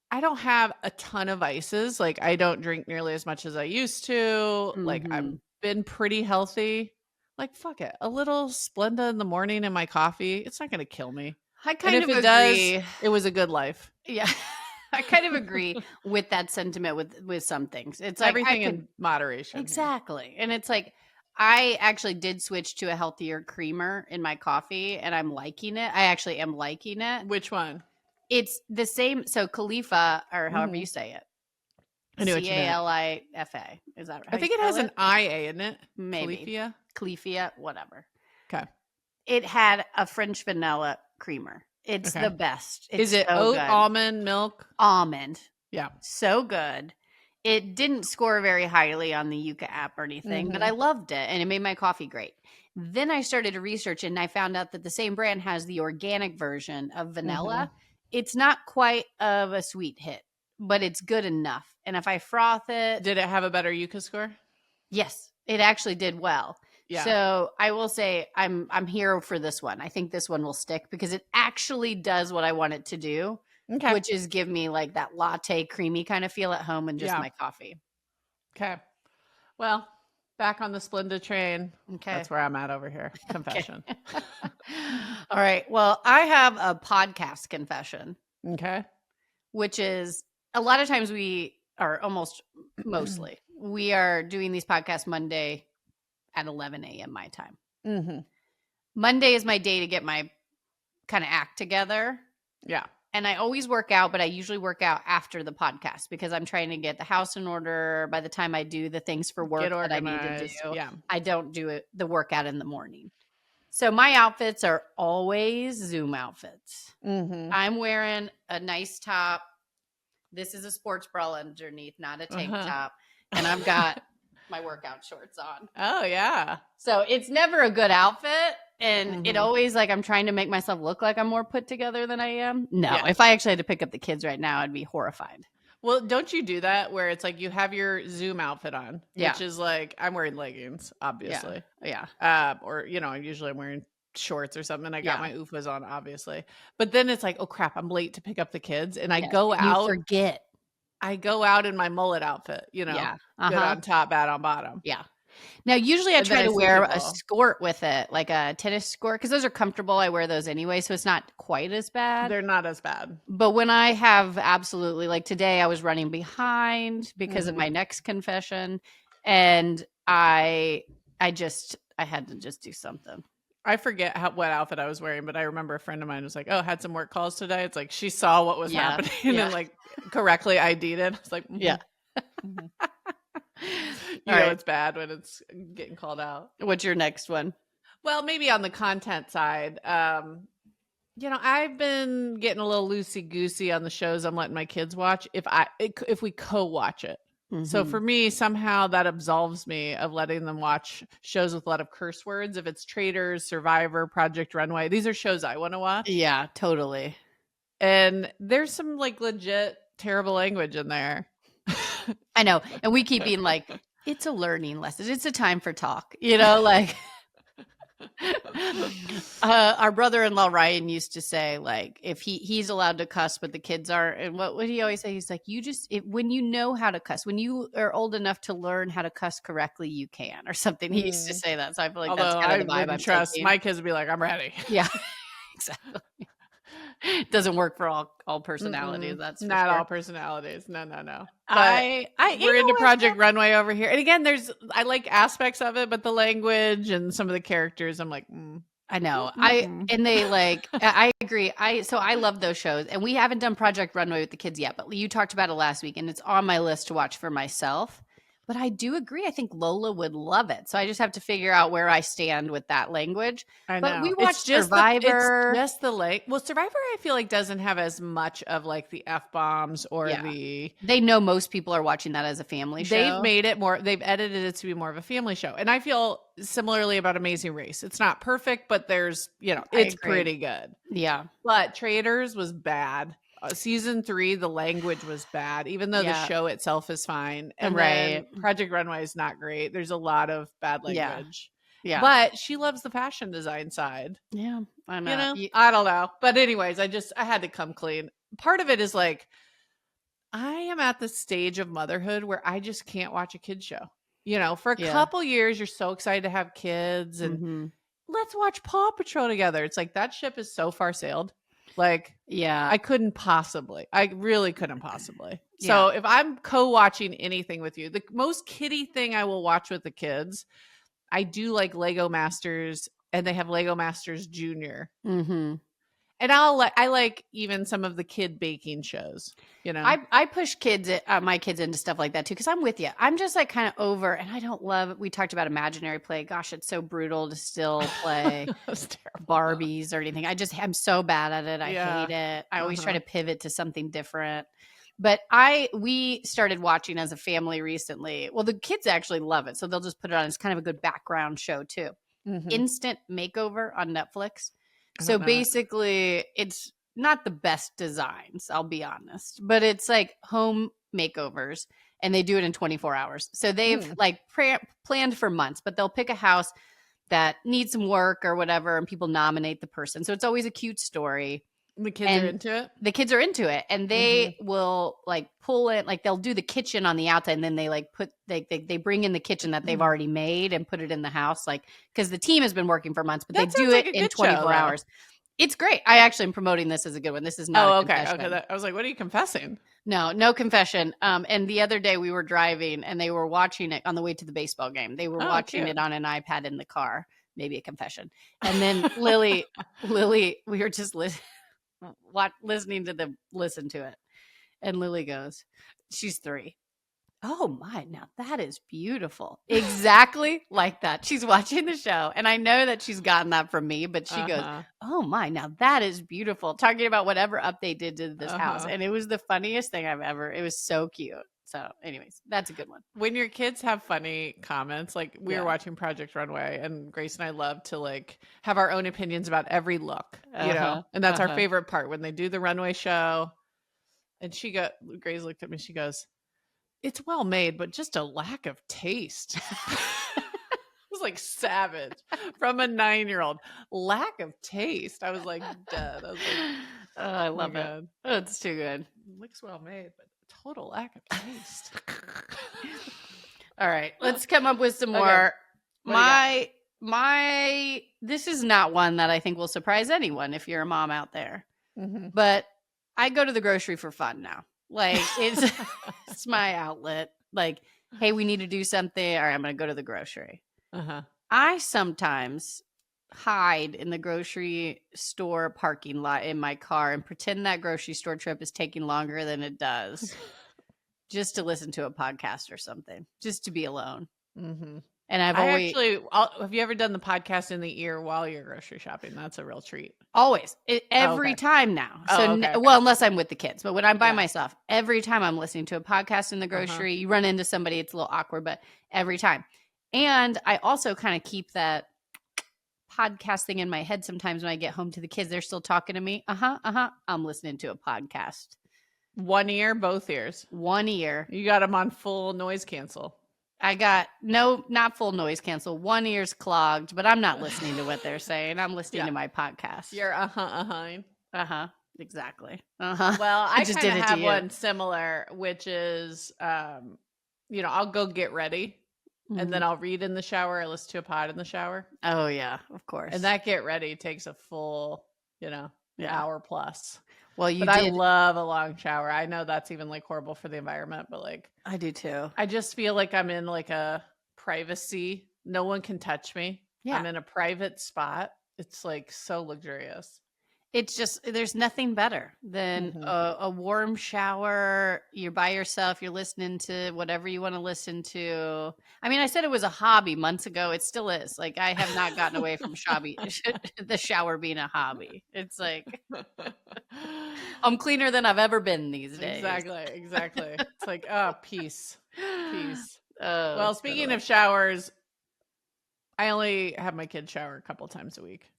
I don't have a ton of vices. Like I don't drink nearly as much as I used to. Like I've Mhm. been pretty healthy. Like fuck it. A little Splenda in the morning in my coffee, it's not going to kill me. I And kind if of it does, agree. it was a good life. Yeah. I kind of agree with that sentiment with some things. It's like I Everything could in moderation here. exactly. And it's like I actually did switch to a healthier creamer in my coffee and I'm liking it. I actually am liking it. Which one? It's the same so Khalifa or however you Mhm. say it. I knew what you meant. Califa. Is that I how you think it spell has an it? IA in it. Maybe. Califia. Califia, whatever. Okay. It had a French vanilla creamer. It's the Okay. best. Is It's it so oat, good. almond, milk? Almond. Yeah. So good. It didn't score very highly on the Yuka app or anything, but I Mhm. loved it and it made my coffee great. Then I started to research and I found out that the same brand has the organic version of Mhm. vanilla. It's not quite of a sweet hit, but it's good enough. And if I froth it, Did it have a better Yuka score? yes, it actually did well. Yeah. So I will say I'm here for this one. I think this one will stick because it actually does what I want it to do, Okay. which is give me like that latte creamy kind of feel at home and just Yeah. my coffee. Okay. Well, back on the Splenda train. Okay. That's where I'm at over here. Okay. Confession. All right. Well, I have a podcast confession, Okay. which is a lot of times we are almost mostly we are doing these podcasts Monday at 11 a.m. my time. Mhm. Monday is my day to get my kind of act together. Yeah. And I always work out, but I usually work out after the podcast because I'm trying to get the house in order. By the time I do the things for Get work that I need to organized. do, Yeah. I don't do it the workout in the morning. So my outfits are always Zoom outfits. Mhm. I'm wearing a nice top. This is a sports bra underneath, not a tank Uh-huh. top. And I've got my workout shorts on. Oh, yeah. So it's never a good outfit. And it Mhm. always like I'm trying to make myself look like I'm more put together than I am. No, Yeah. if I actually had to pick up the kids right now, I'd be horrified. Well, don't you do that where it's like you have your Zoom outfit on, Yeah. which is like I'm wearing leggings, Yeah. obviously. Yeah. Or usually I'm wearing shorts or something. I got Yeah. my UFAs on, obviously. But then it's like, oh crap, I'm late to pick up the kids. And Yes. And you forget. I go out in my mullet outfit, Yeah. good Uh-huh. on top, bad on bottom. Yeah. Now, usually I And then try I to see wear a people, skirt with it, like a tennis skirt, because those are comfortable. I wear those anyway, so it's not quite as bad. they're not as bad. But when I have absolutely, like today, I was running behind because of Mhm. my next confession, and I had to just do something. I forget what outfit I was wearing, but I remember a friend of mine was like, "Oh, had some work calls today." It's like she saw what was Yeah. happening Yeah. and like correctly ID'd it. It's like, Yeah. mhm. All right. It's bad when it's getting called out. What's your next one? Well, maybe on the content side, I've been getting a little loosey goosey on the shows I'm letting my kids watch. If we co-watch it, so Mhm. for me, somehow that absolves me of letting them watch shows with a lot of curse words. If it's Traders, Survivor, Project Runway, these are shows I want to watch, Yeah, totally. and there's some like legit terrible language in there. I know. And we keep being like, it's a learning lesson. It's a time for talk, like our brother-in-law Ryan used to say, like, if he's allowed to cuss, but the kids aren't. And what would he always say? He's like, when you know how to cuss, when you are old enough to learn how to cuss correctly, you can, or something. He used to Mm. say that. So I feel like that's Although kind of I the vibe wouldn't I'm trust taking. my kids would be like, "I'm ready." Yeah, exactly. It doesn't work for all personalities. That's for Not sure. all personalities. No. But I we're into Project Runway over here. And again, I like aspects of it, but the language and some of the characters, I'm like, I know. Mm-mm. I agree. I love those shows. And we haven't done Project Runway with the kids yet, but you talked about it last week and it's on my list to watch for myself. But I do agree. I think Lola would love it. So I just have to figure out where I stand with that language. I But we know. watched Survivor. Well, Survivor I feel like doesn't have as much of like the F-bombs or Yeah. They know most people are watching that as a family show. They've edited it to be more of a family show. And I feel similarly about Amazing Race. It's not perfect, but there's, I it's agree. pretty good. Yeah. But Traders was bad. Season 3, the language was bad, even though the show itself is fine. And then Project Runway is not great. There's a lot of bad language. Yeah. But she loves the fashion design side. Yeah. I know. I don't know. But anyways, I had to come clean. Part of it is like, I am at the stage of motherhood where I just can't watch a kid show. For a couple years, you're so excited to have kids and let's watch Paw Patrol together. It's like that ship is so far sailed. Like, yeah, I really couldn't possibly. So if I'm co-watching anything with you, the most kiddie thing I will watch with the kids, I do like Lego Masters, and they have Lego Masters Junior. And I like even some of the kid baking shows, I push my kids into stuff like that too, because I'm with you. I'm just like kind of over, and I don't love. We talked about imaginary play. Gosh, it's so brutal to still play Barbies or anything. I'm so bad at it. I hate it. I always try to pivot to something different. But we started watching as a family recently. Well, the kids actually love it, so they'll just put it on. It's kind of a good background show too. Instant Makeover on Netflix. So basically, it's not the best designs, I'll be honest, but it's like home makeovers, and they do it in 24 hours. So they've like planned for months, but they'll pick a house that needs some work or whatever, and people nominate the person. So it's always a cute story. The kids are into it? The kids are into it, and they will like pull it, like they'll do the kitchen on the outside, and then they like they bring in the kitchen that they've already made and put it in the house, like, because the team has been working for months, but they do it in 24 hours. It's great. I actually am promoting this as a good one. This is not a confession. Okay. I was like, what are you confessing? No confession. And the other day we were driving, and they were watching it on the way to the baseball game. They were watching it on an iPad in the car. Maybe a confession. And then Lily, we were just listening to them listen to it. And Lily goes, she's 3. Oh my, now that is beautiful. Exactly like that. She's watching the show, and I know that she's gotten that from me, but she goes, oh my, now that is beautiful. Talking about whatever update did to this house. And it was the funniest thing I've ever, it was so cute. So anyways, that's a good one. When your kids have funny comments, like we were watching Project Runway, and Grace and I love to like have our own opinions about every look, and that's our favorite part when they do the runway show. And Grace looked at me, she goes, it's well made, but just a lack of taste. It was like savage from a 9-year-old. Lack of taste. I was like dead. I was like, I love it. Oh, it's too good. Looks well made, but total lack of taste. All right, let's come up with some more. Okay. This is not one that I think will surprise anyone if you're a mom out there. But I go to the grocery for fun now. Like it's my outlet. Like, hey, we need to do something. All right, I'm going to go to the grocery. I sometimes hide in the grocery store parking lot in my car and pretend that grocery store trip is taking longer than it does, just to listen to a podcast or something, just to be alone. And have you ever done the podcast in the ear while you're grocery shopping? That's a real treat. Always. Every time now. So, well, unless I'm with the kids, but when I'm by myself, every time I'm listening to a podcast in the grocery, you run into somebody, it's a little awkward, but every time. And I also kind of keep that podcast thing in my head sometimes when I get home to the kids. They're still talking to me. I'm listening to a podcast. One ear, both ears. One ear. You got them on full noise cancel. I got not full noise cancel. One ear's clogged, but I'm not listening to what they're saying. I'm listening to my podcast. You're exactly. Well, I just did it have one similar, which is, I'll go get ready, and then I'll read in the shower. I listen to a pod in the shower. Oh yeah, of course. And that get ready takes a full, hour plus. Well, I love a long shower. I know that's even like horrible for the environment, but like I do too. I just feel like I'm in like a privacy. No one can touch me. Yeah. I'm in a private spot. It's like so luxurious. it's just there's nothing better than Mhm. a warm shower. You're by yourself. You're listening to whatever you want to listen to. I mean, I said it was a hobby months ago. It still is. Like I have not gotten away from the shower being a hobby. It's like I'm cleaner than I've ever been these days. Exactly, exactly. It's like, oh, peace, peace. Oh, Well, speaking totally. of showers, I only have my kids shower a couple times a week.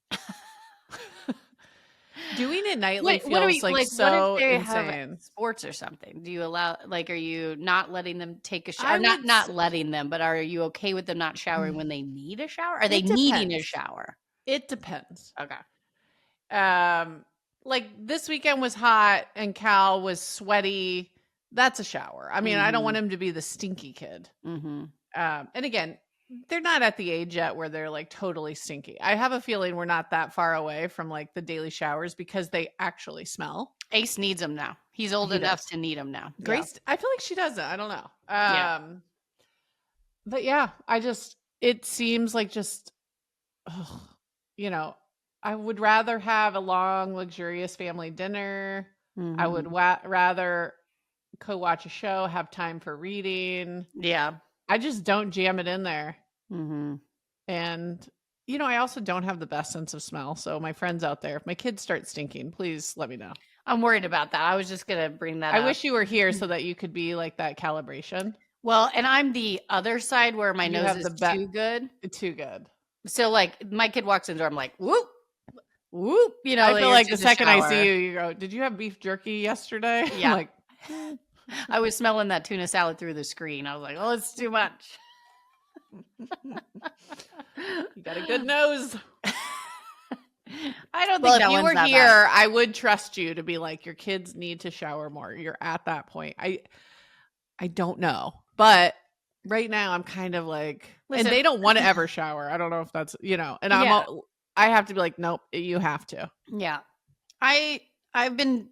Doing it nightly What do feels we like like? What if so they have insane. sports or something? Do you allow like? Are you not letting them take a shower? I would Not s letting them, but are you okay with them not showering when they need a shower? Are they It needing a depends. shower? It depends. Okay. Um, like this weekend was hot and Cal was sweaty. That's a shower. I mean, I don't want Mhm. him to be the stinky kid. Mhm. And again, they're not at the age yet where they're like totally stinky. I have a feeling we're not that far away from like the daily showers because they actually smell. Ace needs them now. He's old He enough does. to need them now. Yeah. Grace, I feel like she doesn't. I don't know. Yeah. But yeah, it seems like just, ugh, you know, I would rather have a long, luxurious family dinner. I would Mhm. rather watch a show, have time for reading. Yeah. I just don't jam it in there. Mhm. And, I also don't have the best sense of smell. So, my friends out there, if my kids start stinking, please let me know. I'm worried about that. I was just gonna bring that I up. wish you were here so that you could be like that calibration. Well, and I'm the other side where my You nose have is the bet too good. too good. So like my kid walks in the door, I'm like, whoop, whoop, I like feel you're like the to the second I see shower. you, you go, "Did you have beef jerky yesterday?" I'm Yeah. like, I was smelling that tuna salad through the screen. I was like, oh, it's too much. "You got a good nose." I don't Well, think if that you one's were that bad. here, I would trust you to be like, "Your kids need to shower more." You're at that point. I don't know. But right now I'm kind of like, and Listen, they don't want to ever shower. I don't know if that's, and yeah, I have to be like, "Nope, you have to." yeah. I've been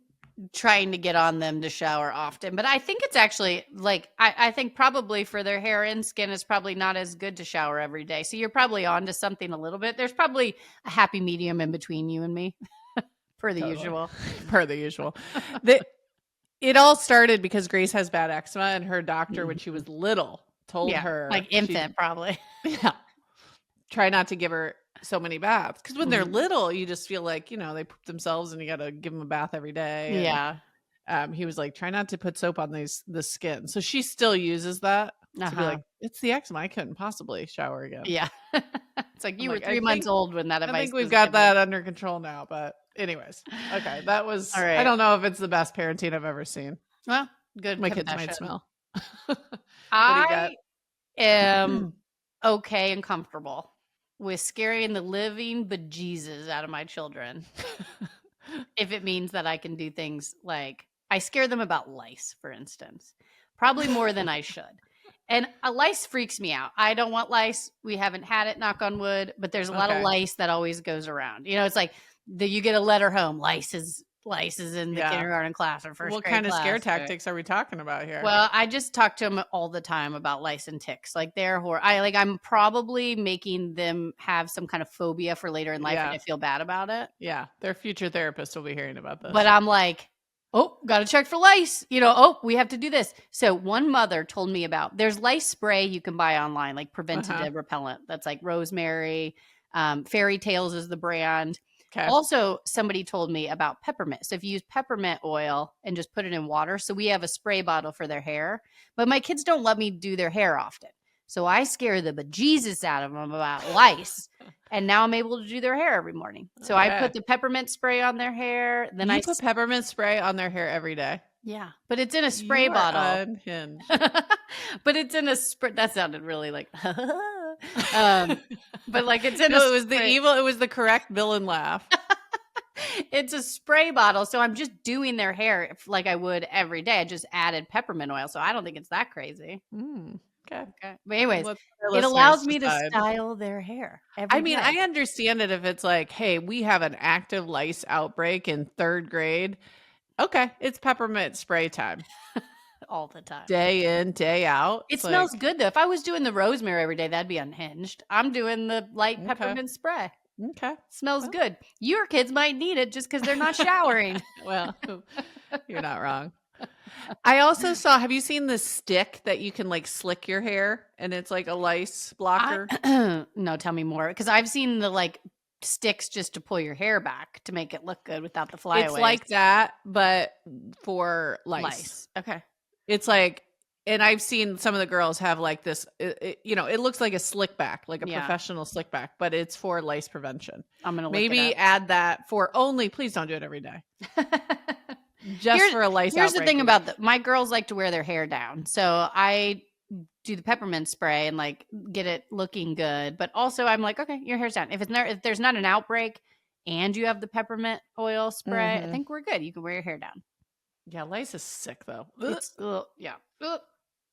trying to get on them to shower often, but I think it's actually like I think probably for their hair and skin it's probably not as good to shower every day. So you're probably on to something a little bit. There's probably a happy medium in between you and me, per the Totally. usual. Per the usual. The It all started because Grace has bad eczema and her doctor when she Mhm. was little told Yeah, her like infant probably. yeah, try not to give her so many baths because when they're Mhm. little, you just feel like, they poop themselves and you got to give them a bath every day. And Yeah. he was like, try not to put soap on the skin. So she still uses that to be Uh-huh. like, it's the eczema. I couldn't possibly shower again. Yeah. It's like I'm you were like, 3 months old when that I advice think we've was got given. that under control now. But anyways, okay, All I right. don't know if it's the best parenting I've ever seen. Well, good My kids might confession. smell. What do you got? I am okay and comfortable with scaring the living bejesus out of my children if it means that I can do things like I scare them about lice, for instance, probably more than I should. And a lice freaks me out. I don't want lice. We haven't had it, knock on wood, but there's a lot of Okay. lice that always goes around. It's like you get a letter home, lice is in the Yeah. kindergarten class or first What grade kind of scare class. Or, tactics are we talking about here? well, I just talk to them all the time about lice and ticks. Like I'm probably making them have some kind of phobia for later in life, and Yeah. I feel bad about it. Yeah. Their future therapist will be hearing about But this. I'm like, oh, got to check for lice. Oh, we have to do this. So one mother told me about there's lice spray you can buy online, like Uh-huh. preventative repellent. That's like rosemary. Fairy Tales is the brand. Okay. Also, somebody told me about peppermint. So if you use peppermint oil and just put it in water, so we have a spray bottle for their hair, but my kids don't let me do their hair often. So I scare the bejesus out of them about lice. And now I'm able to do their hair every morning. So I Okay. put the peppermint spray on their hair. Then You put peppermint spray on their hair every day. yeah, but it's in a spray You are bottle. unhinged. But it's in a spray. That sounded really like, but like it's in a No, it was the spray. evil. It was the correct villain laugh. It's a spray bottle, so I'm just doing their hair like I would every day. I just added peppermint oil, so I don't think it's that crazy. Okay. Okay, but anyways, Let our it listeners allows me to decide. style their hair I every mean, day, I understand it if it's like, hey, we have an active lice outbreak in third grade. Okay, it's peppermint spray time. all the time. Day in, day out. It It's smells like, good though. If I was doing the rosemary every day, that'd be unhinged. I'm doing the light okay. peppermint spray. Okay. Smells Well, good. Your kids might need it just because they're not showering. well, you're not wrong. I also saw, have you seen this stick that you can like slick your hair and it's like a lice blocker? No, tell me more. Because I've seen the like sticks just to pull your hair back to make it look good without the It's flyaways. like that, but for lice. Okay. It's like, and I've seen some of the girls have like this, it looks like a slick back, like a Yeah. professional slick back, but it's for lice prevention. I'm going to look Maybe it add that for only, please don't do it every day. up. Just for a lice Here's the outbreak thing a about week. my girls like to wear their hair down. So I do the peppermint spray and like get it looking good. But also I'm like, okay, your hair's down. If there's not an outbreak and you have the peppermint oil spray, I think we're good. You can wear your hair down. Yeah, lice is sick though. It's yeah. I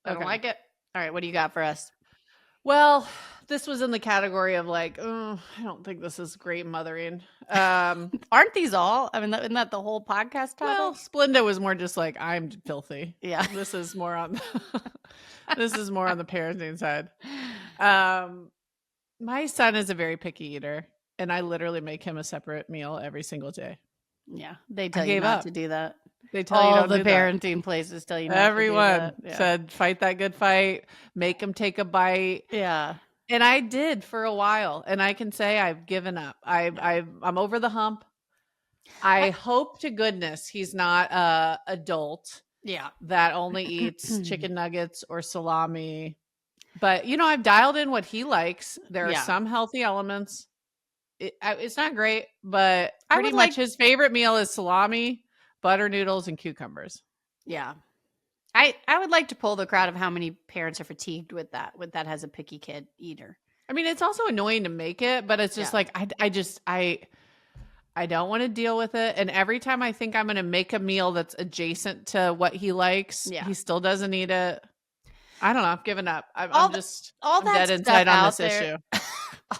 don't Okay. like it. All right, what do you got for us? Well, this was in the category of like, I don't think this is great mothering. Aren't these all? I mean, isn't that the whole podcast topic? Well, Splenda was more just like, I'm filthy. Yeah. This is more on this is more on the parenting side. My son is a very picky eater, and I literally make him a separate meal every single day. Yeah, they I tell you gave not up. to do that. They tell you All don't the do that. parenting places tell you not Everyone to do that. Yeah. said, fight that good fight, make him take a bite. Yeah. And I did for a while, and I can say I've given up. I'm over the hump. I hope to goodness he's not a adult Yeah. that only eats chicken nuggets or salami. But I've dialed in what he likes. There are Yeah. some healthy elements. It's not great, but I pretty would much like- his favorite meal is salami, butter noodles, and cucumbers. Yeah. I would like to pull the crowd of how many parents are fatigued with that has a picky kid eater. I mean, it's also annoying to make it, but it's just Yeah. like I don't want to deal with it. And every time I think I'm going to make a meal that's adjacent to what he likes, Yeah. he still doesn't eat it. I don't know. I've given up. I'm all I'm that dead stuff inside on out this there. issue.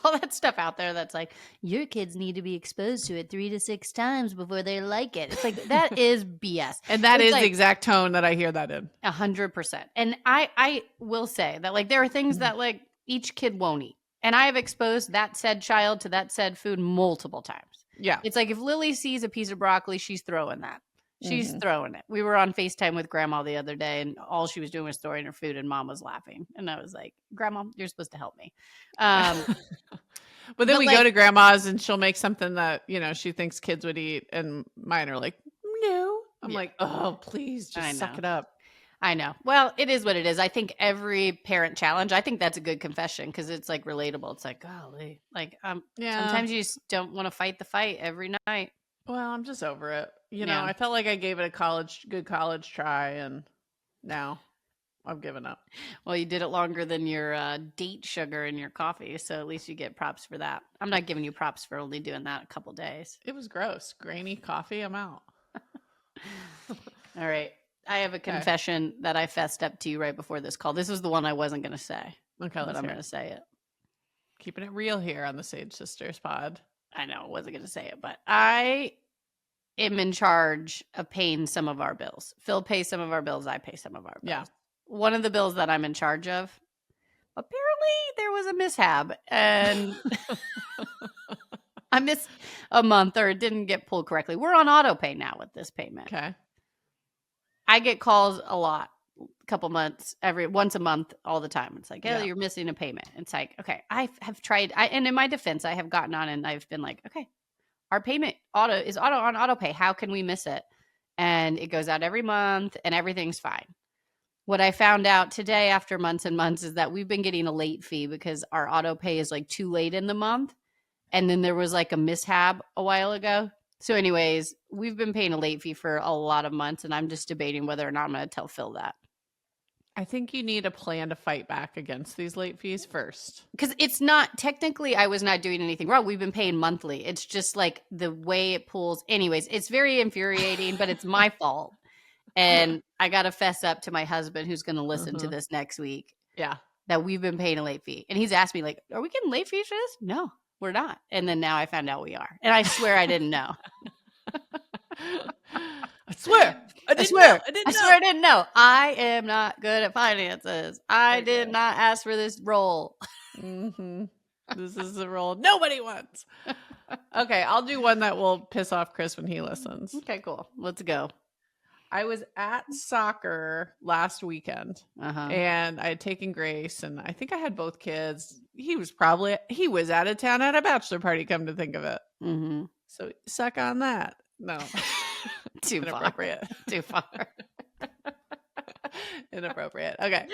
All that stuff out there that's like, your kids need to be exposed to it 3 to 6 times before they like it. It's like, that is BS. And that It's is like, the exact tone that I hear that in. 100%. And I will say that like there are things that like each kid won't eat. And I have exposed that said child to that said food multiple times. Yeah. It's like if Lily sees a piece of broccoli, she's throwing that. She's throwing it. We were on FaceTime with Grandma the other day, and all she was doing was throwing her food, and Mom was laughing. And I was like, Grandma, you're supposed to help me. But then But, we like- go to grandma's and she'll make something that, she thinks kids would eat. And mine are like, no. I'm Yeah. like, oh, please I just suck know. it up. I know. Well, it is what it is. I think every parent challenge, I think that's a good confession because it's like relatable. It's like, golly, like Yeah. sometimes you just don't want to fight the fight every night. Well, I'm just over it. Yeah. I felt like I gave it a good college try, and now I've given up. Well, you did it longer than your date sugar in your coffee, so at least you get props for that. I'm not giving you props for only doing that a couple days. It was gross. Grainy coffee, I'm out. All right. I have a confession that I fessed up to you right before this call. This was the one I wasn't going to say. Okay, but let's I'm hear going to it. say it. Keeping it real here on the Sage Sisters pod. I know I wasn't going to say it, but I am in charge of paying some of our bills. Phil pays some of our bills. I pay some of our bills. Yeah. One of the bills that I'm in charge of, apparently there was a mishap and I missed a month or it didn't get pulled correctly. We're on auto pay now with this payment. Okay. I get calls a lot, a couple months, once a month, all the time. It's like, oh, you're missing a payment. It's like, okay, I have tried. And in my defense, I have gotten on and I've been like, okay, our payment on auto pay. How can we miss it? And it goes out every month and everything's fine. What I found out today after months and months is that we've been getting a late fee because our auto pay is like too late in the month. And then there was like a mishap a while ago. So anyways, we've been paying a late fee for a lot of months, and I'm just debating whether or not I'm going to tell Phil that. I think you need a plan to fight back against these late fees first. Because it's not, technically, I was not doing anything wrong. We've been paying monthly. It's just like the way it pulls. Anyways, it's very infuriating, but it's my fault. And I got to fess up to my husband, who's going to listen to this next week. Yeah. That we've been paying a late fee. And he's asked me, like, are we getting late fees for this? No, we're not. And then now I found out we are. And I swear I didn't know. I swear. I swear I didn't know. I am not good at finances. I did not ask for this role. This is the role nobody wants. Okay, I'll do one that will piss off Chris when he listens. Okay, cool. Let's go. I was at soccer last weekend Uh-huh. and I had taken Grace and I think I had both kids. He was out of town at a bachelor party, come to think of it. Mm-hmm. So suck on that. No. Too far. Inappropriate. Too far. Inappropriate. Okay.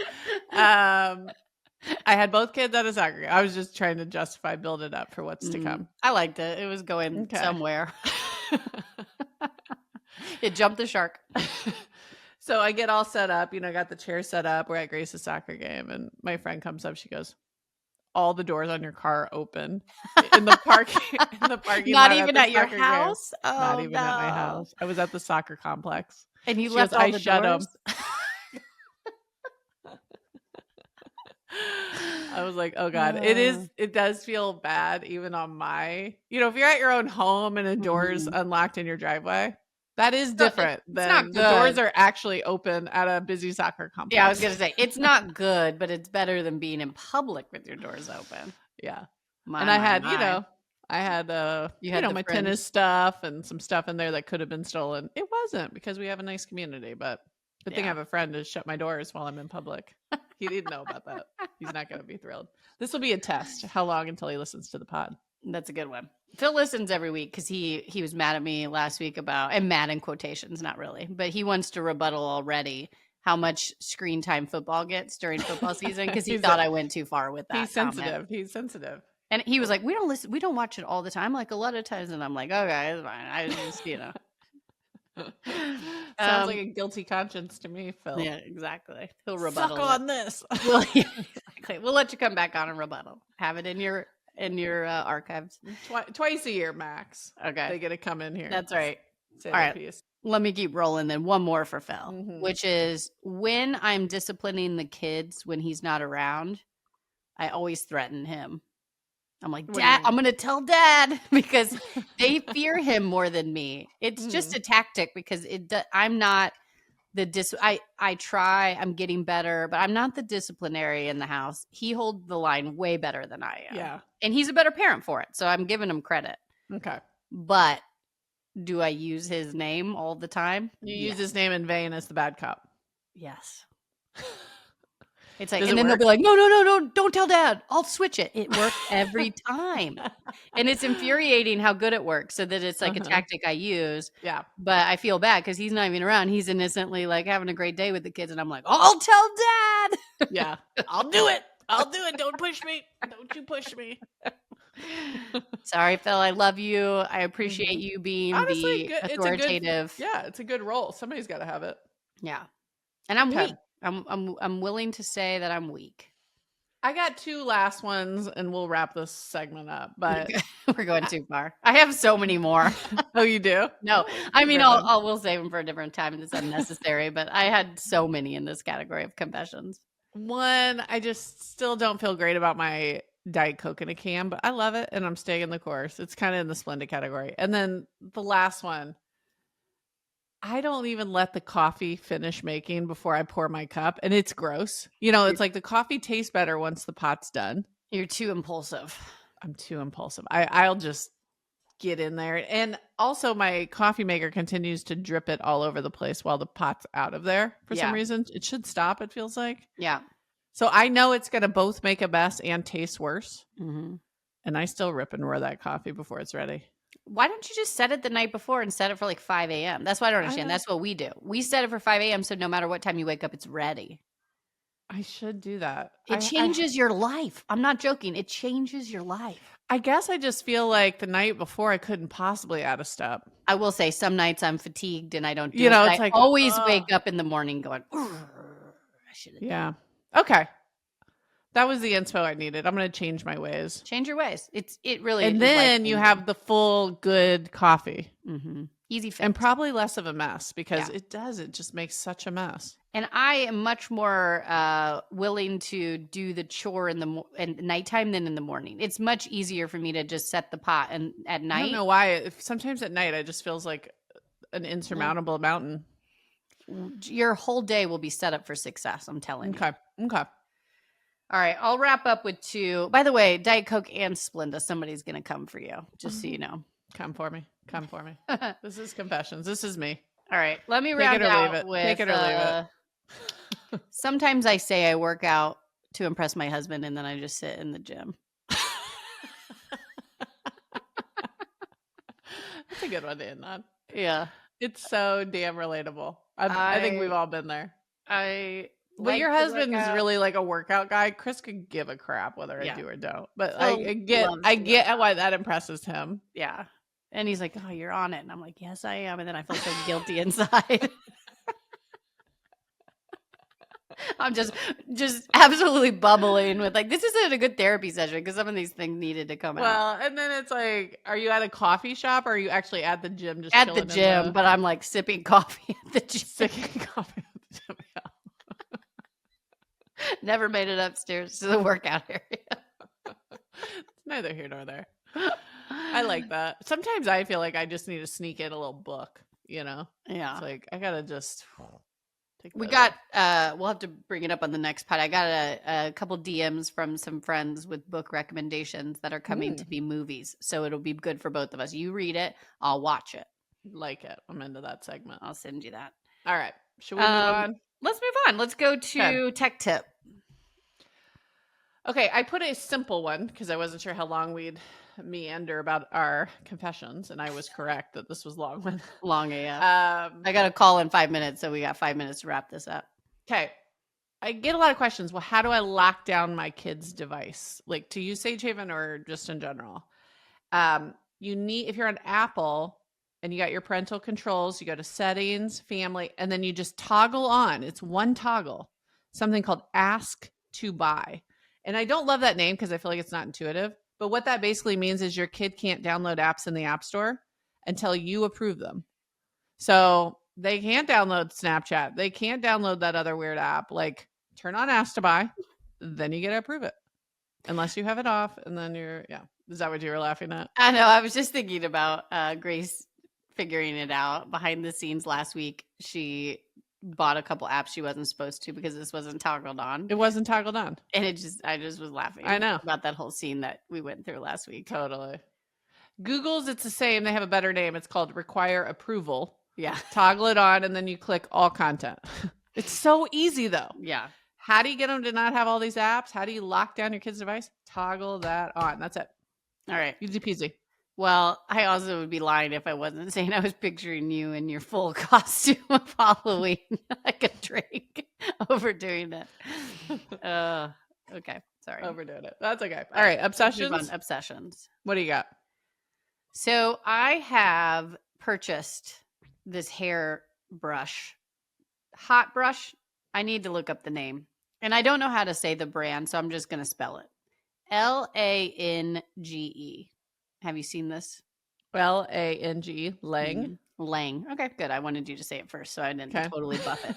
I had both kids at a soccer game. I was just trying to build it up for what's to come. I liked it. It was going somewhere. It jumped the shark. So I get all set up, got the chair set up. We're at Grace's soccer game, and my friend comes up. She goes, "All the doors on your car are open in the parking Not lot even at your house. Oh, not even at my house. I was at the soccer complex, and you left all the doors. I was like, oh God, it does feel bad even on my, if you're at your own home and a door's unlocked in your driveway, that is different than the doors are actually open at a busy soccer complex. Yeah, I was going to say, it's not good, but it's better than being in public with your doors open. Yeah. I had my tennis stuff and some stuff in there that could have been stolen. It wasn't, because we have a nice community, but good thing I have a friend to shut my doors while I'm in public. He didn't know about that. He's not going to be thrilled. This will be a test. How long until he listens to the pod? That's a good one. Phil listens every week because he was mad at me last week about, and mad in quotations, not really, but he wants to rebuttal already how much screen time football gets during football season because he thought I went too far with that. He's sensitive. He's sensitive. And he was like, we don't watch it all the time, like a lot of times. And I'm like, okay, it's fine. I just, Sounds like a guilty conscience to me, Phil. Yeah, exactly. He'll rebuttal. Suck on this. Well, yeah, exactly. We'll let you come back on and rebuttal. Have it in your archives. Twice a year max. Okay, they get to come in here. That's right. Say all right. Piece. Let me keep rolling. Then one more for Phil, which is when I'm disciplining the kids when he's not around, I always threaten him. I'm like, Dad, I'm going to tell Dad because they fear him more than me. It's just a tactic because I'm not the I try, I'm getting better, but I'm not the disciplinary in the house. He holds the line way better than I am. Yeah. And he's a better parent for it. So I'm giving him credit. Okay. But do I use his name all the time? You use his name in vain as the bad cop. Yes. It's like, and then they'll be like, no, don't tell Dad. I'll switch it. It works every time. And it's infuriating how good it works, so that it's like a tactic I use. Yeah. But I feel bad because he's not even around. He's innocently like having a great day with the kids. And I'm like, I'll tell Dad. Yeah. I'll do it. Don't push me. Don't you push me. Sorry, Phil. I love you. I appreciate you being the authoritative. It's a good role. Somebody's got to have it. Yeah. And I'm weak. I'm willing to say that I'm weak. I got two last ones and we'll wrap this segment up, but we're going too far. I have so many more. Oh, you do? No, I mean, we'll save them for a different time. It's unnecessary, but I had so many in this category of confessions. One, I just still don't feel great about my Diet Coke in a can, but I love it and I'm staying in the course. It's kind of in the Splendid category. And then the last one, I don't even let the coffee finish making before I pour my cup. And it's gross. It's like the coffee tastes better once the pot's done. You're too impulsive. I'm too impulsive. I'll just get in there. And also my coffee maker continues to drip it all over the place while the pot's out of there for some reason. It should stop, it feels like. Yeah. So I know it's going to both make a mess and taste worse. Mm-hmm. And I still rip and roar that coffee before it's ready. Why don't you just set it the night before and set it for like 5 a.m.? That's what I don't understand. That's what we do. We set it for 5 a.m. so no matter what time you wake up, it's ready. I should do that. It changes your life. I'm not joking. It changes your life. I guess I just feel like the night before I couldn't possibly add a step. I will say some nights I'm fatigued and I don't do it. It's I always wake up in the morning going, I should have done it. Okay. That was the inspo I needed. I'm going to change my ways. Change your ways. It really is. And then you have the full good coffee. Mm-hmm. Easy fix. And probably less of a mess because it just makes such a mess. And I am much more willing to do the chore in nighttime than in the morning. It's much easier for me to just set the pot and at night. I don't know why. Sometimes at night, it just feels like an insurmountable mountain. Your whole day will be set up for success. I'm telling you. Okay. All right, I'll wrap up with 2. By the way, Diet Coke and Splenda, somebody's going to come for you, just so you know. Come for me. Come for me. All This is confessions. This is me. right, let me Take it round or leave out it. Take with it or leave it. sometimes I say I work out to impress my husband and then I just sit in the gym. That's a good one to end on. Yeah. It's so damn relatable. I think we've all been there. I But like your to work husband's out. really like a workout guy. Chris could give a crap whether I Yeah. do or don't. But Phil I get loves to work out. why that impresses him. Yeah. And he's like, "Oh, you're on it." And I'm like, "Yes, I am." And then I feel so guilty inside. I'm just absolutely bubbling with like, this isn't a good therapy session because some of these things needed to come out. Well, and then it's like, are you at a coffee shop or are you actually at the gym just At the chilling gym, but I'm like sipping coffee at the gym. sipping coffee at the gym? Never made it upstairs to the workout area. It's neither here nor there. I like that. Sometimes I feel like I just need to sneak in a little book, you know? Yeah. It's like I gotta just take We that got we'll have to bring it up on the next pod. I got a couple DMs from some friends with book recommendations that are coming to be movies. So it'll be good for both of us. You read it, I'll watch it. like it. I'm into that segment. I'll send you that. All right. Should we move on? Let's move on. Let's go to tech tip. Okay, I put a simple one because I wasn't sure how long we'd meander about our confessions, and I was correct that this was long one. Long AF. I got a call in 5 minutes, so we got 5 minutes to wrap this up. Okay. I get a lot of questions. Well, how do I lock down my kid's device? Like to use Sage Haven or just in general? You need, if you're on Apple and you got your parental controls, you go to settings, family, and then you just toggle on. It's one toggle, something called Ask to Buy. And I don't love that name because I feel like it's not intuitive. But what that basically means is your kid can't download apps in the App Store until you approve them. So they can't download Snapchat. They can't download that other weird app. Like turn on Ask to Buy, then you get to approve it. Unless you have it off, and then you're, yeah. Is that what you were laughing at? I know. I was just thinking about Grace figuring it out behind the scenes last week. She bought a couple apps she wasn't supposed to because this wasn't toggled on. It wasn't toggled on. And I just was laughing. I know. About that whole scene that we went through last week. Totally. Google's, it's the same. They have a better name. It's called Require Approval. Yeah. Toggle it on, and then you click all content. It's so easy, though. Yeah. How do you get them to not have all these apps? How do you lock down your kid's device? Toggle that on. That's it. All right. Easy peasy. Well, I also would be lying if I wasn't saying I was picturing you in your full costume of Halloween, like a drink, overdoing it. Okay, sorry. Overdoing it. That's okay. All right, obsessions. Obsessions. What do you got? So I have purchased this hair brush, hot brush. I need to look up the name, and I don't know how to say the brand, so I'm just going to spell it. Lange. Have you seen this? Lange, Lang. Lang. Okay, good. I wanted you to say it first, so I didn't totally buff it.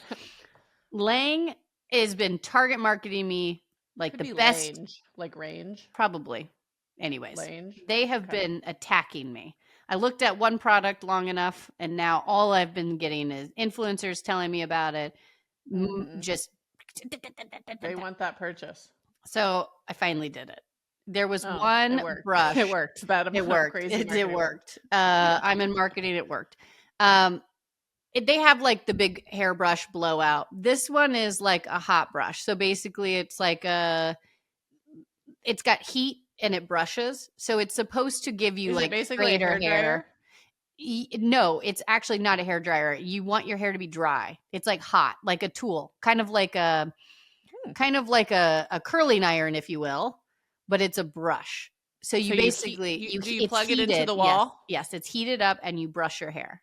Lang has been target marketing me like the best. Like range? Probably. Anyways, Lange. they have been attacking me. I looked at one product long enough, and now all I've been getting is influencers telling me about it. Just they want that purchase. So I finally did it. There was one brush. It worked. It worked. It worked. I'm in marketing. It worked. They have like the big hairbrush blowout. This one is like a hot brush. So basically it's like it's got heat and it brushes. So it's supposed to give you like basically straighter a hair. No, it's actually not a hair dryer. You want your hair to be dry. It's like hot, like a tool, kind of like a curling iron, if you will, but it's a brush. So you basically do you plug it into the wall? Yes, it's heated up and you brush your hair.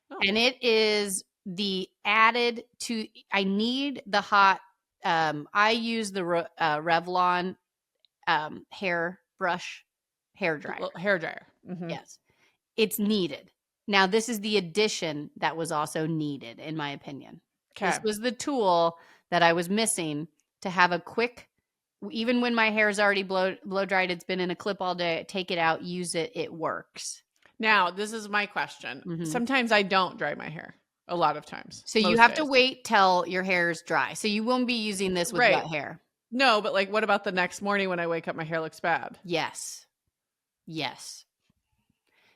Oh. And it is the added to. I need the hot. I use the Revlon hair brush, hair dryer. Hair dryer. Mm-hmm. Yes, it's needed. Now this is the addition that was also needed, in my opinion. Okay. This was the tool that I was missing to have a quick. Even when my hair is already blow dried, it's been in a clip all day. Take it out, use it. It works. Now, this is my question. Mm-hmm. Sometimes I don't dry my hair. A lot of times. So you have to wait till your hair is dry. So you won't be using this with wet hair. No, but like, what about the next morning when I wake up, my hair looks bad? Yes. Yes.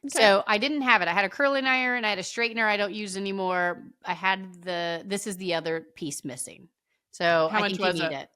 Okay. So I didn't have it. I had a curling iron. I had a straightener I don't use anymore. I had this is the other piece missing. So How I much think you was need it? it.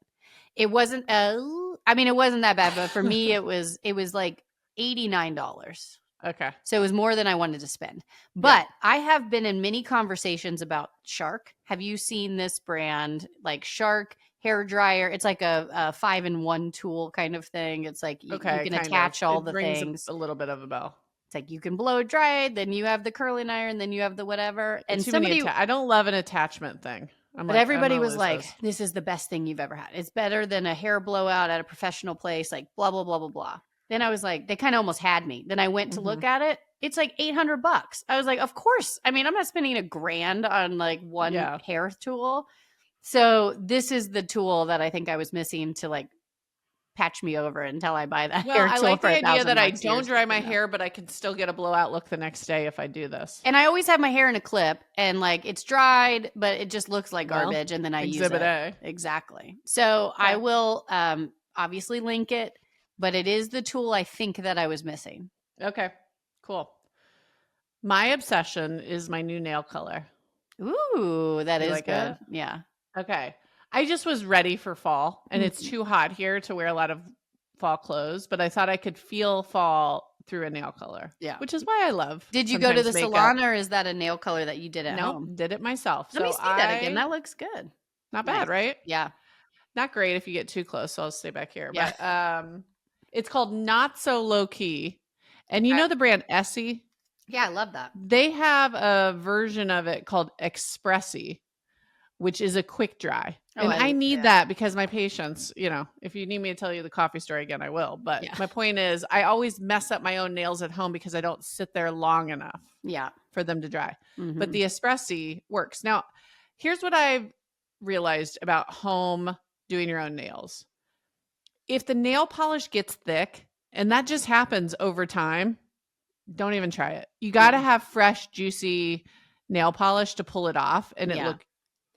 It wasn't, I mean, it wasn't that bad, but for me, it was like $89. Okay. So it was more than I wanted to spend. Yeah. But I have been in many conversations about Shark. Have you seen this brand, like Shark hair dryer? It's like a 5-in-1 tool kind of thing. It's like you Okay. can Kind of. attach all It the rings things. a little bit of a bell. It's like you can blow it dry, then you have the curling iron, then you have the whatever. And Too many. somebody, I don't love an attachment thing. I'm but like, I'm everybody gonna was lose like, those. this is the best thing you've ever had. It's better than a hair blowout at a professional place, like blah, blah, blah, blah, blah. Then I was like, they kind of almost had me. Then I went to look at it. It's like $800. I was like, of course. I mean, I'm not spending $1,000 on like one hair tool. So this is the tool that I think I was missing to like patch me over until I buy that hair I tool like for the idea that I $1,000 don't years. dry my hair, but I can still get a blowout look the next day if I do this. And I always have my hair in a clip and like it's dried, but it just looks like garbage. And then I use it. Exhibit A. Exactly. So I will obviously link it, but it is the tool I think that I was missing. Okay, cool. My obsession is my new nail color. Ooh, that is like good. it? Yeah. Okay. I just was ready for fall, and it's too hot here to wear a lot of fall clothes, but I thought I could feel fall through a nail color. Yeah. Which is why I love. Did you go to the salon, or is that a nail color that you did at home? Nope, did it myself. Let me see that again. That looks good. Not bad, right? Yeah. Not great if you get too close, so I'll stay back here. Yeah. But it's called Not So Low Key. And you know the brand Essie? Yeah, I love that. They have a version of it called Expressi, which is a quick dry. And I need that because my patients, you know, if you need me to tell you the coffee story again, I will. But my point is, I always mess up my own nails at home because I don't sit there long enough for them to dry. But the Espressi works. Now, here's what I've realized about home doing your own nails. If the nail polish gets thick, and that just happens over time, don't even try it. You got to have fresh, juicy nail polish to pull it off and it look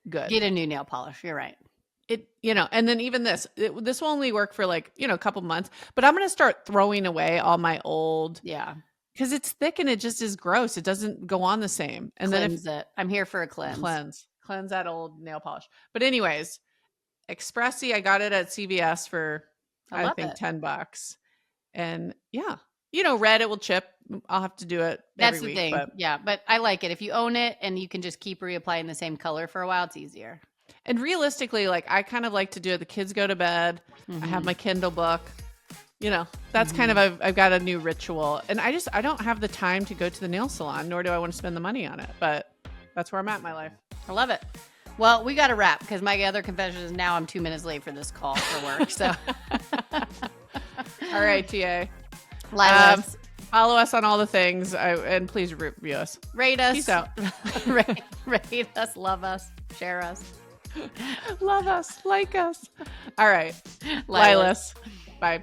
good. Get a new nail polish. You're right. It, you know, and then even this will only work for like, you know, a couple months, but I'm going to start throwing away all my old. Yeah. Because it's thick and it just is gross. It doesn't go on the same. And cleanse then I'm here for a cleanse. Cleanse that old nail polish. But anyways, Expressi, I got it at CVS for I think $10. And yeah, you know, red, it will chip. I'll have to do it. That's every the week, thing. Yeah, but I like it. If you own it and you can just keep reapplying the same color for a while, it's easier. And realistically, like I kind of like to do it. The kids go to bed. I have my Kindle book. You know, that's kind of, I've got a new ritual. And I don't have the time to go to the nail salon, nor do I want to spend the money on it. But that's where I'm at in my life. I love it. Well, we got to wrap because my other confession is now I'm 2 minutes late for this call for work. So, all right, TA. Follow us on all the things and please review us. Rate us. Peace out. rate us. Love us. Share us. Love us. Like us. All right. Lilas. Bye.